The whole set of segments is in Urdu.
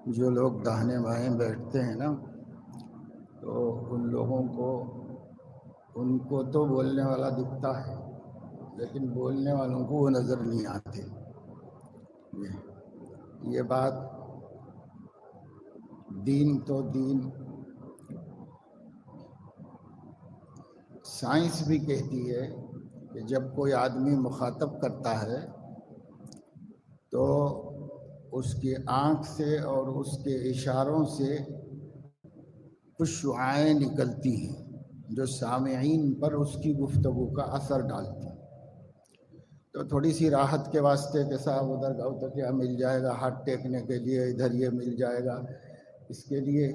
جو لوگ داہنے بائیں بیٹھتے ہیں نا، تو ان لوگوں کو ان کو تو بولنے والا دکھتا ہے، لیکن بولنے والوں کو وہ نظر نہیں آتے۔ یہ بات دین تو دین، سائنس بھی کہتی ہے کہ جب کوئی آدمی مخاطب کرتا ہے تو اس کی آنکھ سے اور اس کے اشاروں سے کچھ شعاعیں نکلتی ہیں جو سامعین پر اس کی گفتگو کا اثر ڈالتی ہیں۔ تو تھوڑی سی راحت کے واسطے کہ صاحب ادھر گاؤں تک کیا مل جائے گا، ہاتھ ٹیکنے کے لیے ادھر یہ مل جائے گا، اس کے لیے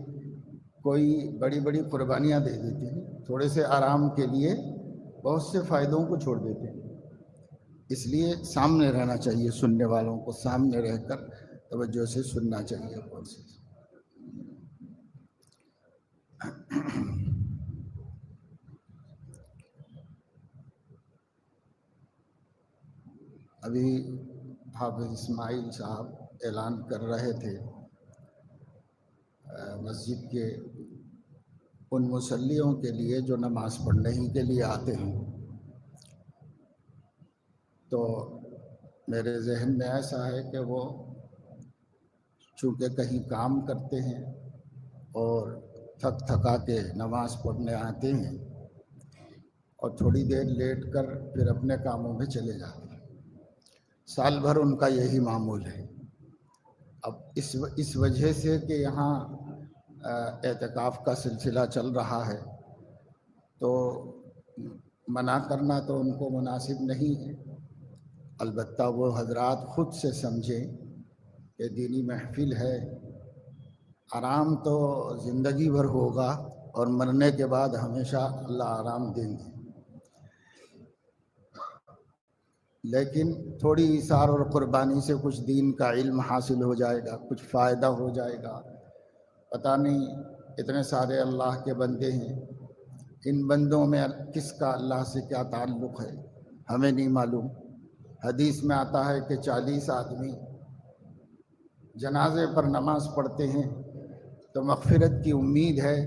کوئی بڑی بڑی قربانیاں دے دیتے ہیں، تھوڑے سے آرام کے لیے بہت سے فائدوں کو چھوڑ دیتے ہیں۔ اس لیے سامنے رہنا چاہیے، سننے والوں کو سامنے رہ کر توجہ سے سننا چاہیے۔ ابھی حافظ اسماعیل صاحب اعلان کر رہے تھے مسجد کے ان مصلیوں کے لیے جو نماز پڑھنے ہی کے لیے آتے ہیں، تو میرے ذہن میں ایسا ہے کہ وہ چونکہ کہیں کام کرتے ہیں اور تھک تھکا کے نماز پڑھنے آتے ہیں اور تھوڑی دیر لیٹ کر پھر اپنے کاموں میں چلے جاتے ہیں، سال بھر ان کا یہی معمول ہے۔ اب اس وجہ سے کہ یہاں اعتکاف کا سلسلہ چل رہا ہے تو منع کرنا تو ان کو مناسب نہیں ہے، البتہ وہ حضرات خود سے سمجھیں کہ دینی محفل ہے، آرام تو زندگی بھر ہوگا اور مرنے کے بعد ہمیشہ اللہ آرام دیں گے، لیکن تھوڑی ایثار اور قربانی سے کچھ دین کا علم حاصل ہو جائے گا، کچھ فائدہ ہو جائے گا۔ پتہ نہیں اتنے سارے اللہ کے بندے ہیں، ان بندوں میں کس کا اللہ سے کیا تعلق ہے ہمیں نہیں معلوم۔ حدیث میں آتا ہے کہ 40 آدمی جنازے پر نماز پڑھتے ہیں تو مغفرت کی امید ہے،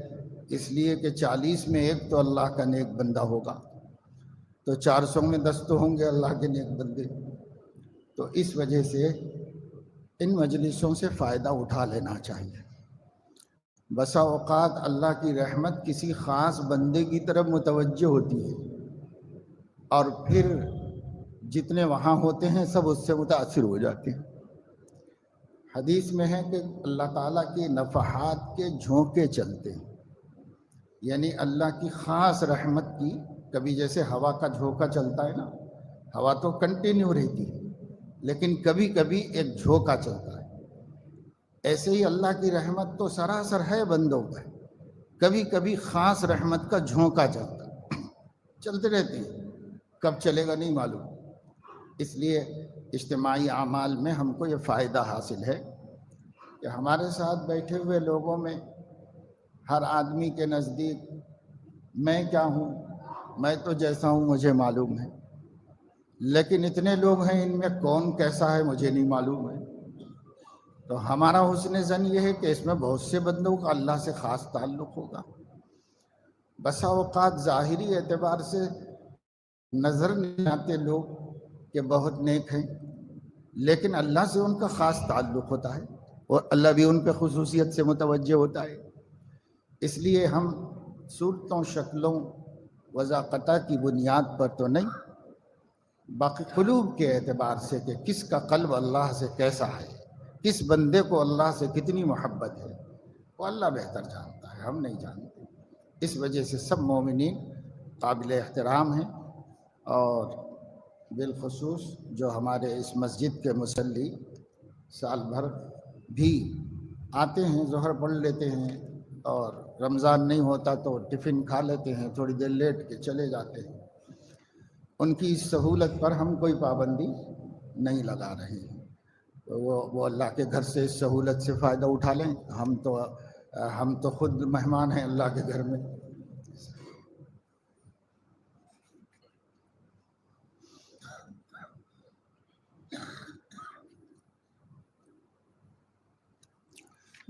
اس لیے کہ 40 میں ایک تو اللہ کا نیک بندہ ہوگا، تو 400 میں 10 تو ہوں گے اللہ کے نیک بندے۔ تو اس وجہ سے ان مجلسوں سے فائدہ اٹھا لینا چاہیے۔ بسا اوقات اللہ کی رحمت کسی خاص بندے کی طرف متوجہ ہوتی ہے اور پھر جتنے وہاں ہوتے ہیں سب اس سے متاثر ہو جاتے ہیں۔ حدیث میں ہے کہ اللہ تعالیٰ کی نفحات کے جھونکے چلتے ہیں، یعنی اللہ کی خاص رحمت کی، کبھی جیسے ہوا کا جھونکا چلتا ہے نا، ہوا تو کنٹینیو رہتی ہے لیکن کبھی کبھی ایک جھونکا چلتا ہے، ایسے ہی اللہ کی رحمت تو سراسر ہے بندوں پر، کبھی کبھی خاص رحمت کا جھونکا چلتا ہے، چلتے رہتے ہیں، کب چلے گا نہیں معلوم۔ اس لیے اجتماعی اعمال میں ہم کو یہ فائدہ حاصل ہے کہ ہمارے ساتھ بیٹھے ہوئے لوگوں میں ہر آدمی کے نزدیک میں کیا ہوں، میں تو جیسا ہوں مجھے معلوم ہے، لیکن اتنے لوگ ہیں ان میں کون کیسا ہے مجھے نہیں معلوم ہے۔ تو ہمارا حسن ظن یہ ہے کہ اس میں بہت سے بندوں کا اللہ سے خاص تعلق ہوگا۔ بسا اوقات ظاہری اعتبار سے نظر نہیں آتے لوگ کہ بہت نیک ہیں، لیکن اللہ سے ان کا خاص تعلق ہوتا ہے اور اللہ بھی ان پہ خصوصیت سے متوجہ ہوتا ہے۔ اس لیے ہم صورتوں، شکلوں، وضاقتہ کی بنیاد پر تو نہیں، باقی قلوب کے اعتبار سے کہ کس کا قلب اللہ سے کیسا ہے، کس بندے کو اللہ سے کتنی محبت ہے، وہ اللہ بہتر جانتا ہے، ہم نہیں جانتے۔ اس وجہ سے سب مومنین قابل احترام ہیں، اور بالخصوص جو ہمارے اس مسجد کے مصلی سال بھر بھی آتے ہیں، ظہر پڑھ لیتے ہیں، اور رمضان نہیں ہوتا تو ٹفن کھا لیتے ہیں، تھوڑی دیر لیٹ کے چلے جاتے ہیں، ان کی اس سہولت پر ہم کوئی پابندی نہیں لگا رہے ہیں، وہ اللہ کے گھر سے اس سہولت سے فائدہ اٹھا لیں، ہم تو خود مہمان ہیں اللہ کے گھر میں۔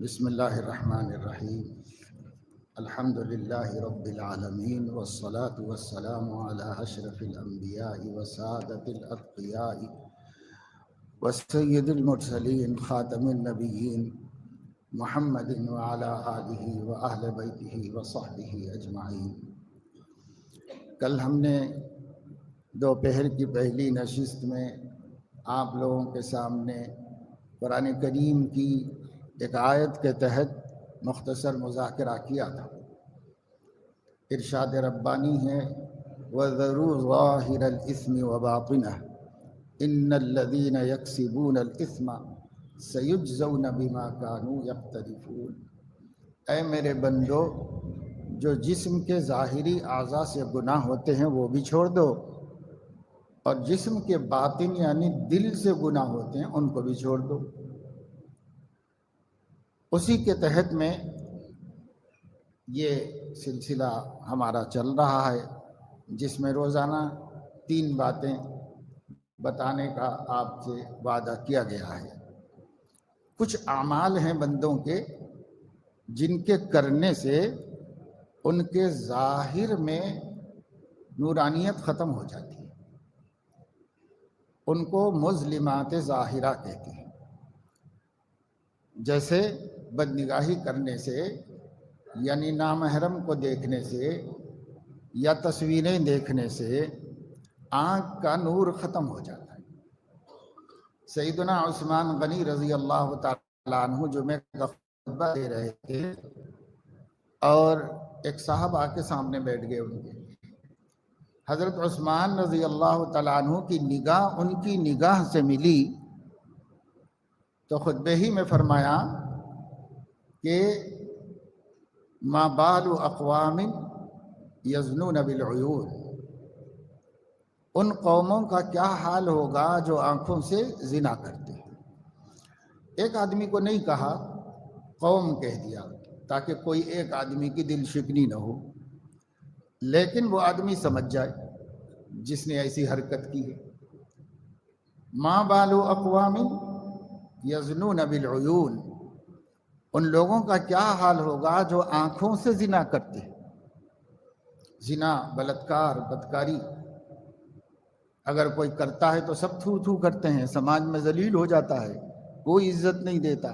بسم اللہ الرحمن الرحیم الحمد للہ رب العالمین والصلاة والسلام علی اشرف الانبیاء وسادۃ الاتقیاء وسید المرسلین خاتم النبیین محمد وعلی آلہ واہل بیتہ وصحبہ اجمعین۔ کل ہم نے دوپہر کی پہلی نشست میں آپ لوگوں کے سامنے قرآن کریم کی ایک آیت کے تحت مختصر مذاکرہ کیا تھا۔ ارشاد ربانی ہے وَذَرُوا ظَاهِرَ الْإِثْمِ وَبَاطِنَهُ إِنَّ الَّذِينَ يَكْسِبُونَ الْإِثْمَ سَيُجْزَوْنَ بِمَا كَانُوا يَقْتَرِفُونَ۔ اے میرے بندو، جو جسم کے ظاہری اعضاء سے گناہ ہوتے ہیں وہ بھی چھوڑ دو، اور جسم کے باطن یعنی دل سے گناہ ہوتے ہیں ان کو بھی چھوڑ دو۔ اسی کے تحت میں یہ سلسلہ ہمارا چل رہا ہے، جس میں روزانہ 3 باتیں بتانے کا آپ سے وعدہ کیا گیا ہے۔ کچھ اعمال ہیں بندوں کے جن کے کرنے سے ان کے ظاہر میں نورانیت ختم ہو جاتی ہے، ان کو مظلمات ظاہرہ کہتے ہیں۔ جیسے بدنگاہی کرنے سے، یعنی نامحرم کو دیکھنے سے یا تصویریں دیکھنے سے آنکھ کا نور ختم ہو جاتا ہے۔ سیدنا عثمان غنی رضی اللہ تعالیٰ عنہ جمعے کا خطبہ دے رہے تھے اور ایک صاحب آ کے سامنے بیٹھ گئے ان کے۔ حضرت عثمان رضی اللہ تعالیٰ عنہ کی نگاہ ان کی نگاہ سے ملی تو خطبے ہی میں فرمایا کہ ما بال اقوام یزنون بالعیون، ان قوموں کا کیا حال ہوگا جو آنکھوں سے زنا کرتے ہیں۔ ایک آدمی کو نہیں کہا، قوم کہہ دیا تاکہ کوئی ایک آدمی کی دل شکنی نہ ہو، لیکن وہ آدمی سمجھ جائے جس نے ایسی حرکت کی ہے۔ ما بال اقوام یزنون بالعیون، ان لوگوں کا کیا حال ہوگا جو آنکھوں سے زنا کرتے ہیں۔ زنا، بلاత్కాر، بدکاری اگر کوئی کرتا ہے تو سب تھو تھو کرتے ہیں، سماج میں ذلیل ہو جاتا ہے، کوئی عزت نہیں دیتا۔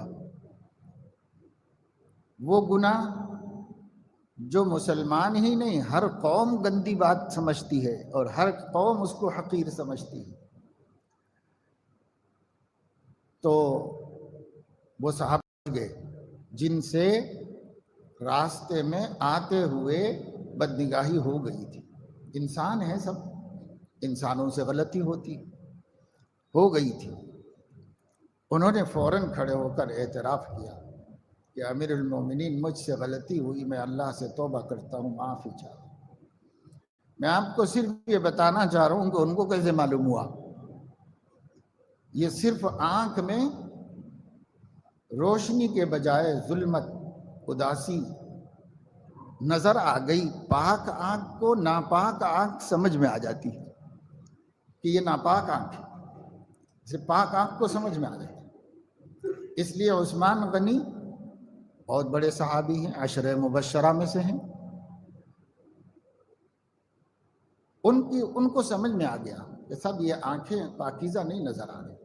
وہ گناہ جو مسلمان ہی نہیں ہر قوم گندی بات سمجھتی ہے اور ہر قوم اس کو حقیر سمجھتی ہے۔ تو وہ صحابہ گئے جن سے راستے میں آتے ہوئے بدنگاہی ہو گئی تھی۔ انسان ہیں سب، انسانوں سے غلطی ہوتی، ہو گئی تھی۔ انہوں نے فوراً کھڑے ہو کر اعتراف کیا کہ امیر المومنین مجھ سے غلطی ہوئی، میں اللہ سے توبہ کرتا ہوں، معافی چاہتا ہوں۔ میں آپ کو صرف یہ بتانا چاہ رہا ہوں کہ ان کو کیسے معلوم ہوا۔ یہ صرف آنکھ میں روشنی کے بجائے ظلمت، اداسی نظر آ گئی۔ پاک آنکھ کو ناپاک آنکھ سمجھ میں آ جاتی ہے کہ یہ ناپاک آنکھ ہے، اسے پاک آنکھ کو سمجھ میں آ جاتی ہے۔ اس لیے عثمان غنی بہت بڑے صحابی ہیں، عشرہ مبشرہ میں سے ہیں، ان کو سمجھ میں آ گیا کہ سب یہ آنکھیں پاکیزہ نہیں نظر آ رہی۔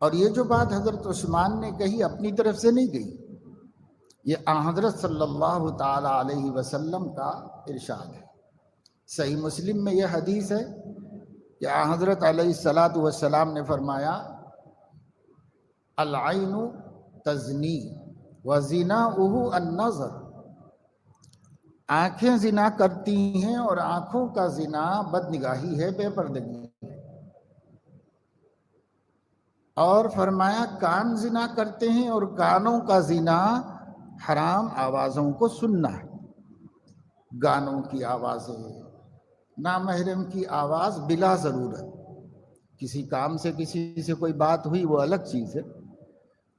اور یہ جو بات حضرت عثمان نے کہی اپنی طرف سے نہیں گئی، یہ حضرت صلی اللہ تعالی علیہ وسلم کا ارشاد ہے۔ صحیح مسلم میں یہ حدیث ہے کہ حضرت علیہ السلام نے فرمایا العین تزنی وزناؤہ النظر، آنکھیں زنا کرتی ہیں اور آنکھوں کا زنا بدنگاہی ہے، بے پردگی ہے۔ اور فرمایا کان زنا کرتے ہیں اور کانوں کا زنا حرام آوازوں کو سننا ہے، گانوں کی آوازیں، نامحرم کی آواز بلا ضرورت، کسی کام سے کسی سے کوئی بات ہوئی وہ الگ چیز ہے،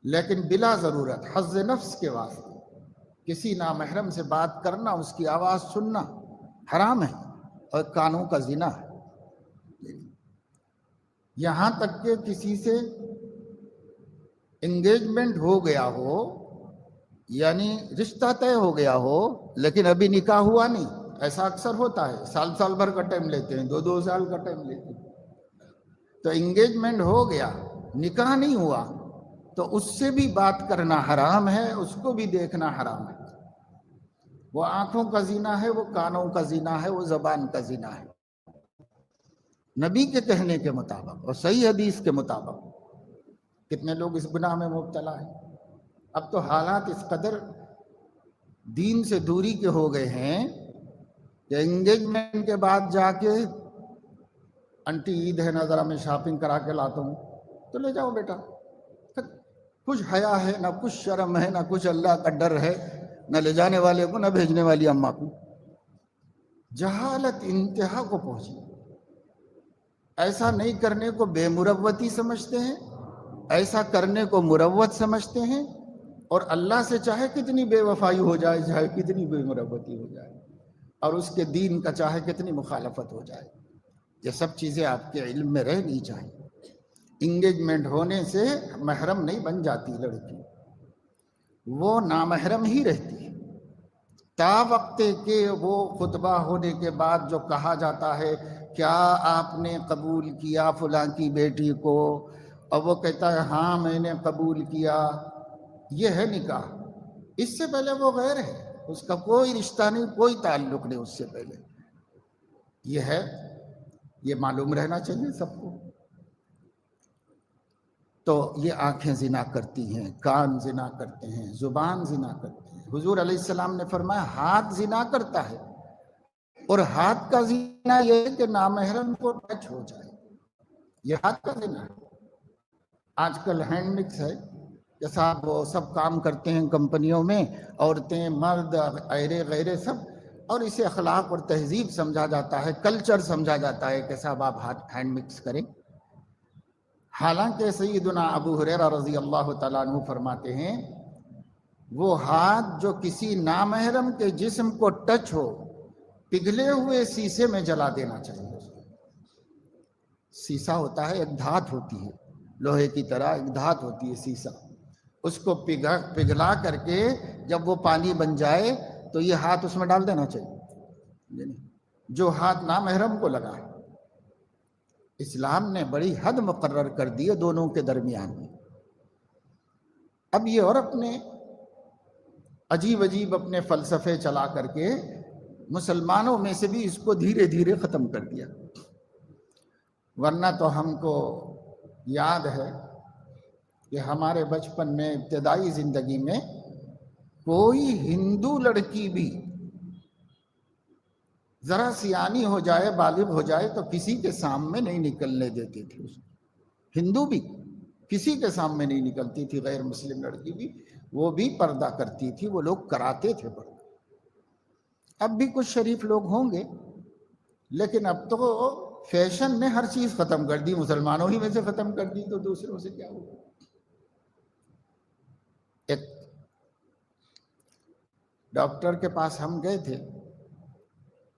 لیکن بلا ضرورت حظ نفس کے واسطے کسی نامحرم سے بات کرنا، اس کی آواز سننا حرام ہے اور کانوں کا زنا ہے۔ یہاں تک کہ کسی سے انگیجمنٹ ہو گیا ہو یعنی رشتہ طے ہو گیا ہو لیکن ابھی نکاح ہوا نہیں، ایسا اکثر ہوتا ہے، سال بھر کا ٹائم لیتے ہیں، 2 سال کا ٹائم لیتے ہیں، تو انگیجمنٹ ہو گیا نکاح نہیں ہوا تو اس سے بھی بات کرنا حرام ہے، اس کو بھی دیکھنا حرام ہے۔ وہ آنکھوں کا زنا ہے، وہ کانوں کا زنا ہے، وہ زبان کا زنا ہے، نبی کے کہنے کے مطابق اور صحیح حدیث کے مطابق۔ کتنے لوگ اس گناہ میں مبتلا ہیں۔ اب تو حالات اس قدر دین سے دوری کے ہو گئے ہیں کہ انگیجمنٹ کے بعد جا کے انٹی عید ہے نا ذرا میں شاپنگ کرا کے لاتا ہوں، تو لے جاؤ بیٹا، کچھ حیا ہے نہ کچھ شرم ہے نہ کچھ اللہ کا ڈر ہے، نہ لے جانے والے کو نہ بھیجنے والی اماں کو۔ جہالت انتہا کو پہنچی، ایسا نہیں کرنے کو بے مروتی سمجھتے ہیں، ایسا کرنے کو مروت سمجھتے ہیں، اور اللہ سے چاہے کتنی بے وفائی ہو جائے، چاہے کتنی بے مروتی ہو جائے، اور اس کے دین کا چاہے کتنی مخالفت ہو جائے، یہ سب چیزیں آپ کے علم میں رہنی چاہیے۔ انگیجمنٹ ہونے سے محرم نہیں بن جاتی لڑکی، وہ نامحرم ہی رہتی ہے تا وقت کہ وہ خطبہ ہونے کے بعد جو کہا جاتا ہے کیا آپ نے قبول کیا فلاں کی بیٹی کو، اور وہ کہتا ہے ہاں میں نے قبول کیا، یہ ہے نکاح۔ اس سے پہلے وہ غیر ہے، اس کا کوئی رشتہ نہیں، کوئی تعلق نہیں اس سے پہلے، یہ ہے، یہ معلوم رہنا چاہیے سب کو۔ تو یہ آنکھیں زنا کرتی ہیں، کان زنا کرتے ہیں، زبان زنا کرتے ہیں۔ حضور علیہ السلام نے فرمایا ہاتھ زنا کرتا ہے، اور ہاتھ کا زنا یہ ہے کہ نامحرم کو ٹچ ہو جائے، یہ ہاتھ کا زنا ہے۔ آج کل ہینڈ مکس ہے کہ صاحب وہ سب کام کرتے ہیں کمپنیوں میں، عورتیں مرد ایرے غیرے سب، اور اسے اخلاق اور تہذیب سمجھا جاتا ہے، کلچر سمجھا جاتا ہے کہ صاحب آپ ہینڈ مکس کریں۔ حالانکہ سیدنا ابو ہریرہ رضی اللہ تعالیٰ عنہ فرماتے ہیں وہ ہاتھ جو کسی نامحرم کے جسم کو ٹچ ہو، پگھلے ہوئے سیسے میں جلا دینا چاہیے۔ سیسا ہوتا ہے، ایک دھات ہوتی ہے لوہے کی طرح، ایک دھات ہوتی ہے سیسا، اس کو پگھلا کر کے جب وہ پانی بن جائے تو یہ ہاتھ اس میں ڈال دینا چاہیے، جو ہاتھ نامحرم کو لگا ہے۔ اسلام نے بڑی حد مقرر کر دی ہے دونوں کے درمیان میں۔ اب یہ اور اپنے عجیب اپنے فلسفے چلا کر کے مسلمانوں میں سے بھی اس کو دھیرے دھیرے ختم کر دیا، ورنہ تو ہم کو یاد ہے کہ ہمارے بچپن میں ابتدائی زندگی میں کوئی ہندو لڑکی بھی ذرا سیانی ہو جائے، بالغ ہو جائے تو کسی کے سامنے نہیں نکلنے دیتی تھی، ہندو بھی کسی کے سامنے نہیں نکلتی تھی، غیر مسلم لڑکی بھی، وہ بھی پردہ کرتی تھی، وہ لوگ کراتے تھے پردہ۔ اب بھی کچھ شریف لوگ ہوں گے، لیکن اب تو فیشن نے ہر چیز ختم کر دی، مسلمانوں ہی میں سے ختم کر دی تو دوسروں سے کیا ہوگا۔ ایک ڈاکٹر کے پاس ہم گئے تھے،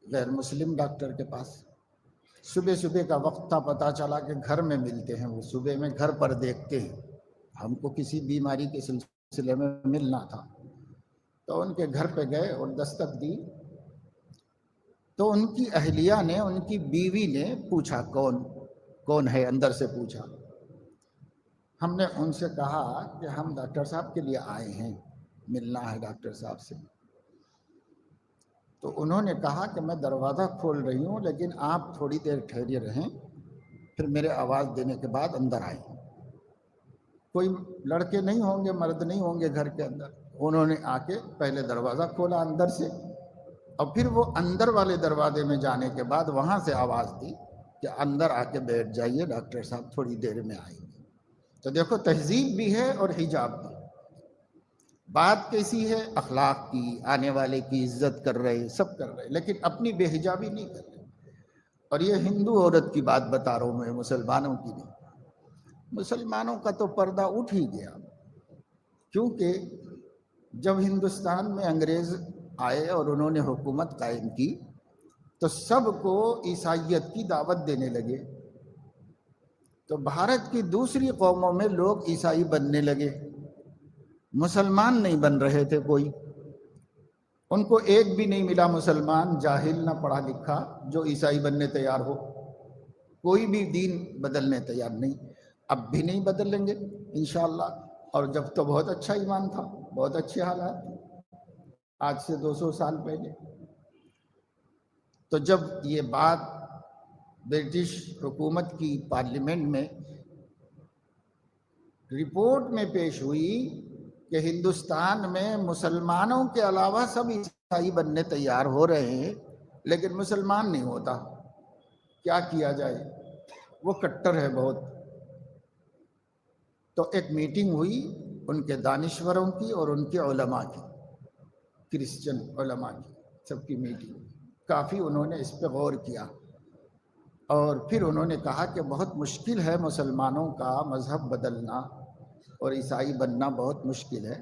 غیر مسلم ڈاکٹر کے پاس، صبح کا وقت تھا، پتہ چلا کہ گھر میں ملتے ہیں، وہ صبح میں گھر پر دیکھتے ہیں، ہم کو کسی بیماری کے سلسلے میں ملنا تھا، تو ان کے گھر پہ گئے اور دستک دی، تو ان کی اہلیہ نے، ان کی بیوی نے پوچھا کون ہے، اندر سے پوچھا۔ ہم نے ان سے کہا کہ ہم ڈاکٹر صاحب کے لیے آئے ہیں، ملنا ہے ڈاکٹر صاحب سے۔ تو انہوں نے کہا کہ میں دروازہ کھول رہی ہوں لیکن آپ تھوڑی دیر ٹھہرے رہیں، پھر میرے آواز دینے کے بعد اندر آئیں۔ کوئی لڑکے نہیں ہوں گے، مرد نہیں ہوں گے گھر کے اندر، انہوں نے آ کے پہلے دروازہ کھولا اندر سے، اور پھر وہ اندر والے دروازے میں جانے کے بعد وہاں سے آواز دی کہ اندر آ کے بیٹھ جائیے، ڈاکٹر صاحب تھوڑی دیر میں آئیں گے۔ تو دیکھو تہذیب بھی ہے اور حجاب بھی۔ بات کیسی ہے؟ اخلاق کی، آنے والے کی عزت کر رہے، سب کر رہے، لیکن اپنی بے حجابی نہیں کر رہے۔ اور یہ ہندو عورت کی بات بتا رہا ہوں میں، مسلمانوں کی نہیں۔ مسلمانوں کا تو پردہ اٹھ ہی گیا، کیونکہ جب ہندوستان میں انگریز آئے اور انہوں نے حکومت قائم کی تو سب کو عیسائیت کی دعوت دینے لگے، تو بھارت کی دوسری قوموں میں لوگ عیسائی بننے لگے، مسلمان نہیں بن رہے تھے کوئی، ان کو ایک بھی نہیں ملا مسلمان جاہل نہ پڑھا لکھا جو عیسائی بننے تیار ہو، کوئی بھی دین بدلنے تیار نہیں، اب بھی نہیں بدلیں گے انشاءاللہ۔ اور جب تو بہت اچھا ایمان تھا، بہت اچھے حالات، آج سے 200 سال پہلے۔ تو جب یہ بات برٹش حکومت کی پارلیمنٹ میں رپورٹ میں پیش ہوئی کہ ہندوستان میں مسلمانوں کے علاوہ سب عیسائی بننے تیار ہو رہے ہیں لیکن مسلمان نہیں ہوتا، کیا کیا جائے، وہ کٹر ہے بہت۔ تو ایک میٹنگ ہوئی ان کے دانشوروں کی اور ان کے علماء کی، کرسچن علماء کی، سب کی میٹنگ، کافی انہوں نے اس پہ غور کیا اور پھر انہوں نے کہا کہ بہت مشکل ہے مسلمانوں کا مذہب بدلنا اور عیسائی بننا بہت مشکل ہے،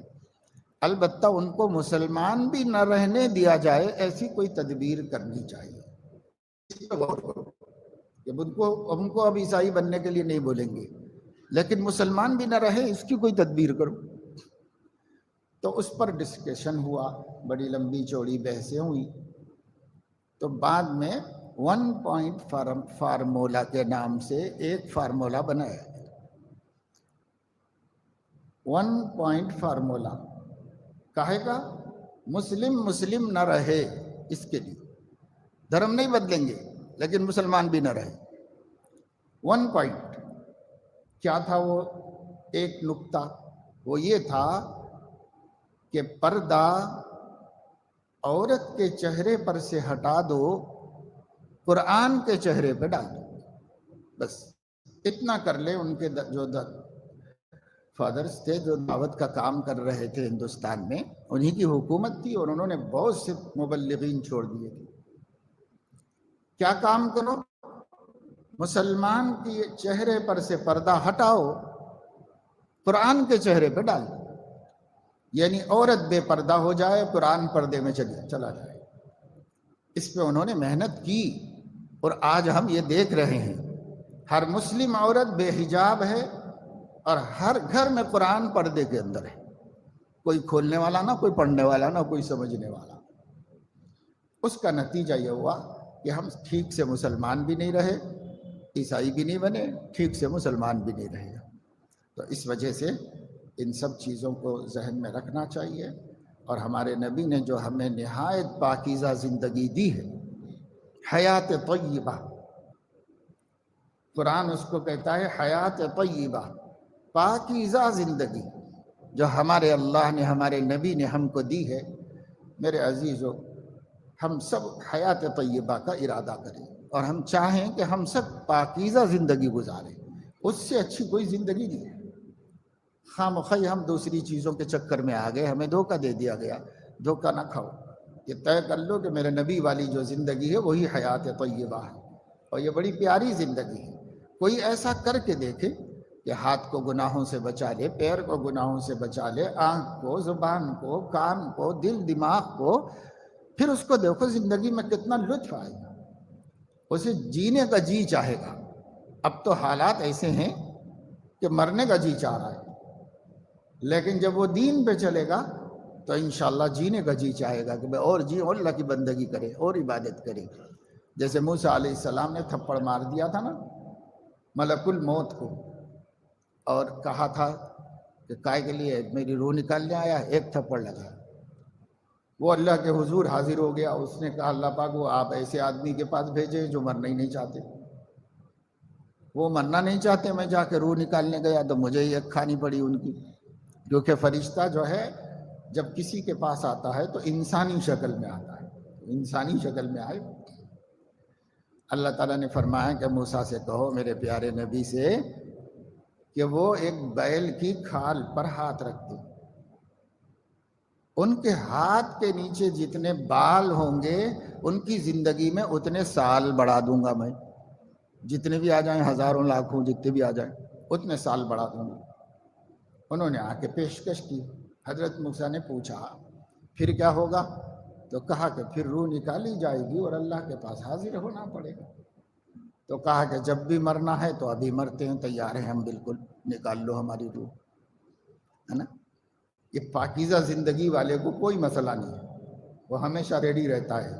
البتہ ان کو مسلمان بھی نہ رہنے دیا جائے ایسی کوئی تدبیر کرنی چاہیے، اس پہ غور کرو کہ ان کو اب عیسائی بننے کے لیے نہیں بولیں گے لیکن مسلمان بھی نہ رہے اس کی کوئی تدبیر کرو۔ تو اس پر ڈسکشن ہوا، بڑی لمبی چوڑی بحثیں ہوئی، تو بعد میں 1 پوائنٹ فارمولا کے نام سے ایک فارمولا بنایا، 1 پوائنٹ فارمولا، کہے گا مسلم نہ رہے، اس کے لیے دھرم نہیں بدلیں گے لیکن مسلمان بھی نہ رہے۔ 1 پوائنٹ کیا تھا وہ؟ ایک نقطہ وہ یہ تھا کہ پردہ عورت کے چہرے پر سے ہٹا دو، قرآن کے چہرے پہ ڈال دو، بس اتنا کر لے۔ ان کے جو فادرز تھے جو دعوت کا کام کر رہے تھے ہندوستان میں، انہی کی حکومت تھی اور انہوں نے بہت سے مبلغین چھوڑ دیے تھے۔ کیا کام کرو؟ مسلمان کی چہرے پر سے پردہ ہٹاؤ، قرآن کے چہرے پہ ڈال دو، یعنی عورت بے پردہ ہو جائے، قرآن پردے میں چلا جائے۔ اس پہ انہوں نے محنت کی اور آج ہم یہ دیکھ رہے ہیں ہر مسلم عورت بے حجاب ہے اور ہر گھر میں قرآن پردے کے اندر ہے، کوئی کھولنے والا نہ، کوئی پڑھنے والا نہ، کوئی سمجھنے والا۔ اس کا نتیجہ یہ ہوا کہ ہم ٹھیک سے مسلمان بھی نہیں رہے، عیسائی بھی نہیں بنے، ٹھیک سے مسلمان بھی نہیں رہے۔ تو اس وجہ سے ان سب چیزوں کو ذہن میں رکھنا چاہیے، اور ہمارے نبی نے جو ہمیں نہایت پاکیزہ زندگی دی ہے، حیات طیبہ، قرآن اس کو کہتا ہے حیات طیبہ، پاکیزہ زندگی جو ہمارے اللہ نے، ہمارے نبی نے ہم کو دی ہے۔ میرے عزیزو، ہم سب حیات طیبہ کا ارادہ کریں اور ہم چاہیں کہ ہم سب پاکیزہ زندگی گزاریں، اس سے اچھی کوئی زندگی نہیں ہے۔ خام خواہ ہم دوسری چیزوں کے چکر میں آ گئے، ہمیں دھوکہ دے دیا گیا، دھوکہ نہ کھاؤ، یہ طے کر لو کہ میرے نبی والی جو زندگی ہے وہی حیات طیبہ ہے، اور یہ بڑی پیاری زندگی ہے۔ کوئی ایسا کر کے دیکھے کہ ہاتھ کو گناہوں سے بچا لے، پیر کو گناہوں سے بچا لے، آنکھ کو، زبان کو، کان کو، دل دماغ کو، پھر اس کو دیکھو زندگی میں کتنا لطف آئے گا، اسے جینے کا جی چاہے گا۔ اب تو حالات ایسے ہیں کہ مرنے کا جی چاہ رہا ہے، لیکن جب وہ دین پہ چلے گا تو انشاءاللہ جینے کا جی چاہے گا کہ اور جی، اور اللہ کی بندگی کرے اور عبادت کرے۔ جیسے موسیٰ علیہ السلام نے تھپڑ مار دیا تھا نا ملک الموت کو، اور کہا تھا کہ کائے کے لیے میری روح نکالنے آیا، ایک تھپڑ لگا، وہ اللہ کے حضور حاضر ہو گیا۔ اس نے کہا اللہ پاک وہ آپ ایسے آدمی کے پاس بھیجے جو مرنا ہی نہیں چاہتے، وہ مرنا نہیں چاہتے، میں جا کے روح نکالنے گیا تو مجھے ہی ایک کھانی پڑی ان کی، کیونکہ فرشتہ جو ہے جب کسی کے پاس آتا ہے تو انسانی شکل میں آتا ہے، انسانی شکل میں آئے۔ اللہ تعالیٰ نے فرمایا کہ موسیٰ سے کہو میرے پیارے نبی سے کہ وہ ایک بیل کی کھال پر ہاتھ رکھ دیں، ان کے ہاتھ کے نیچے جتنے بال ہوں گے ان کی زندگی میں اتنے سال بڑھا دوں گا میں، جتنے بھی آ جائیں، ہزاروں لاکھوں جتنے بھی آ جائیں اتنے سال بڑھا دوں گا۔ انہوں نے آ کے پیشکش کی، حضرت موسیٰ نے پوچھا پھر کیا ہوگا؟ تو کہا کہ پھر روح نکالی جائے گی اور اللہ کے پاس حاضر ہونا پڑے گا۔ تو کہا کہ جب بھی مرنا ہے تو ابھی مرتے ہیں، تیار ہیں ہم، بالکل نکال لو ہماری روح، ہے نا۔ یہ پاکیزہ زندگی والے کو کوئی مسئلہ نہیں ہے، وہ ہمیشہ ریڈی رہتا ہے۔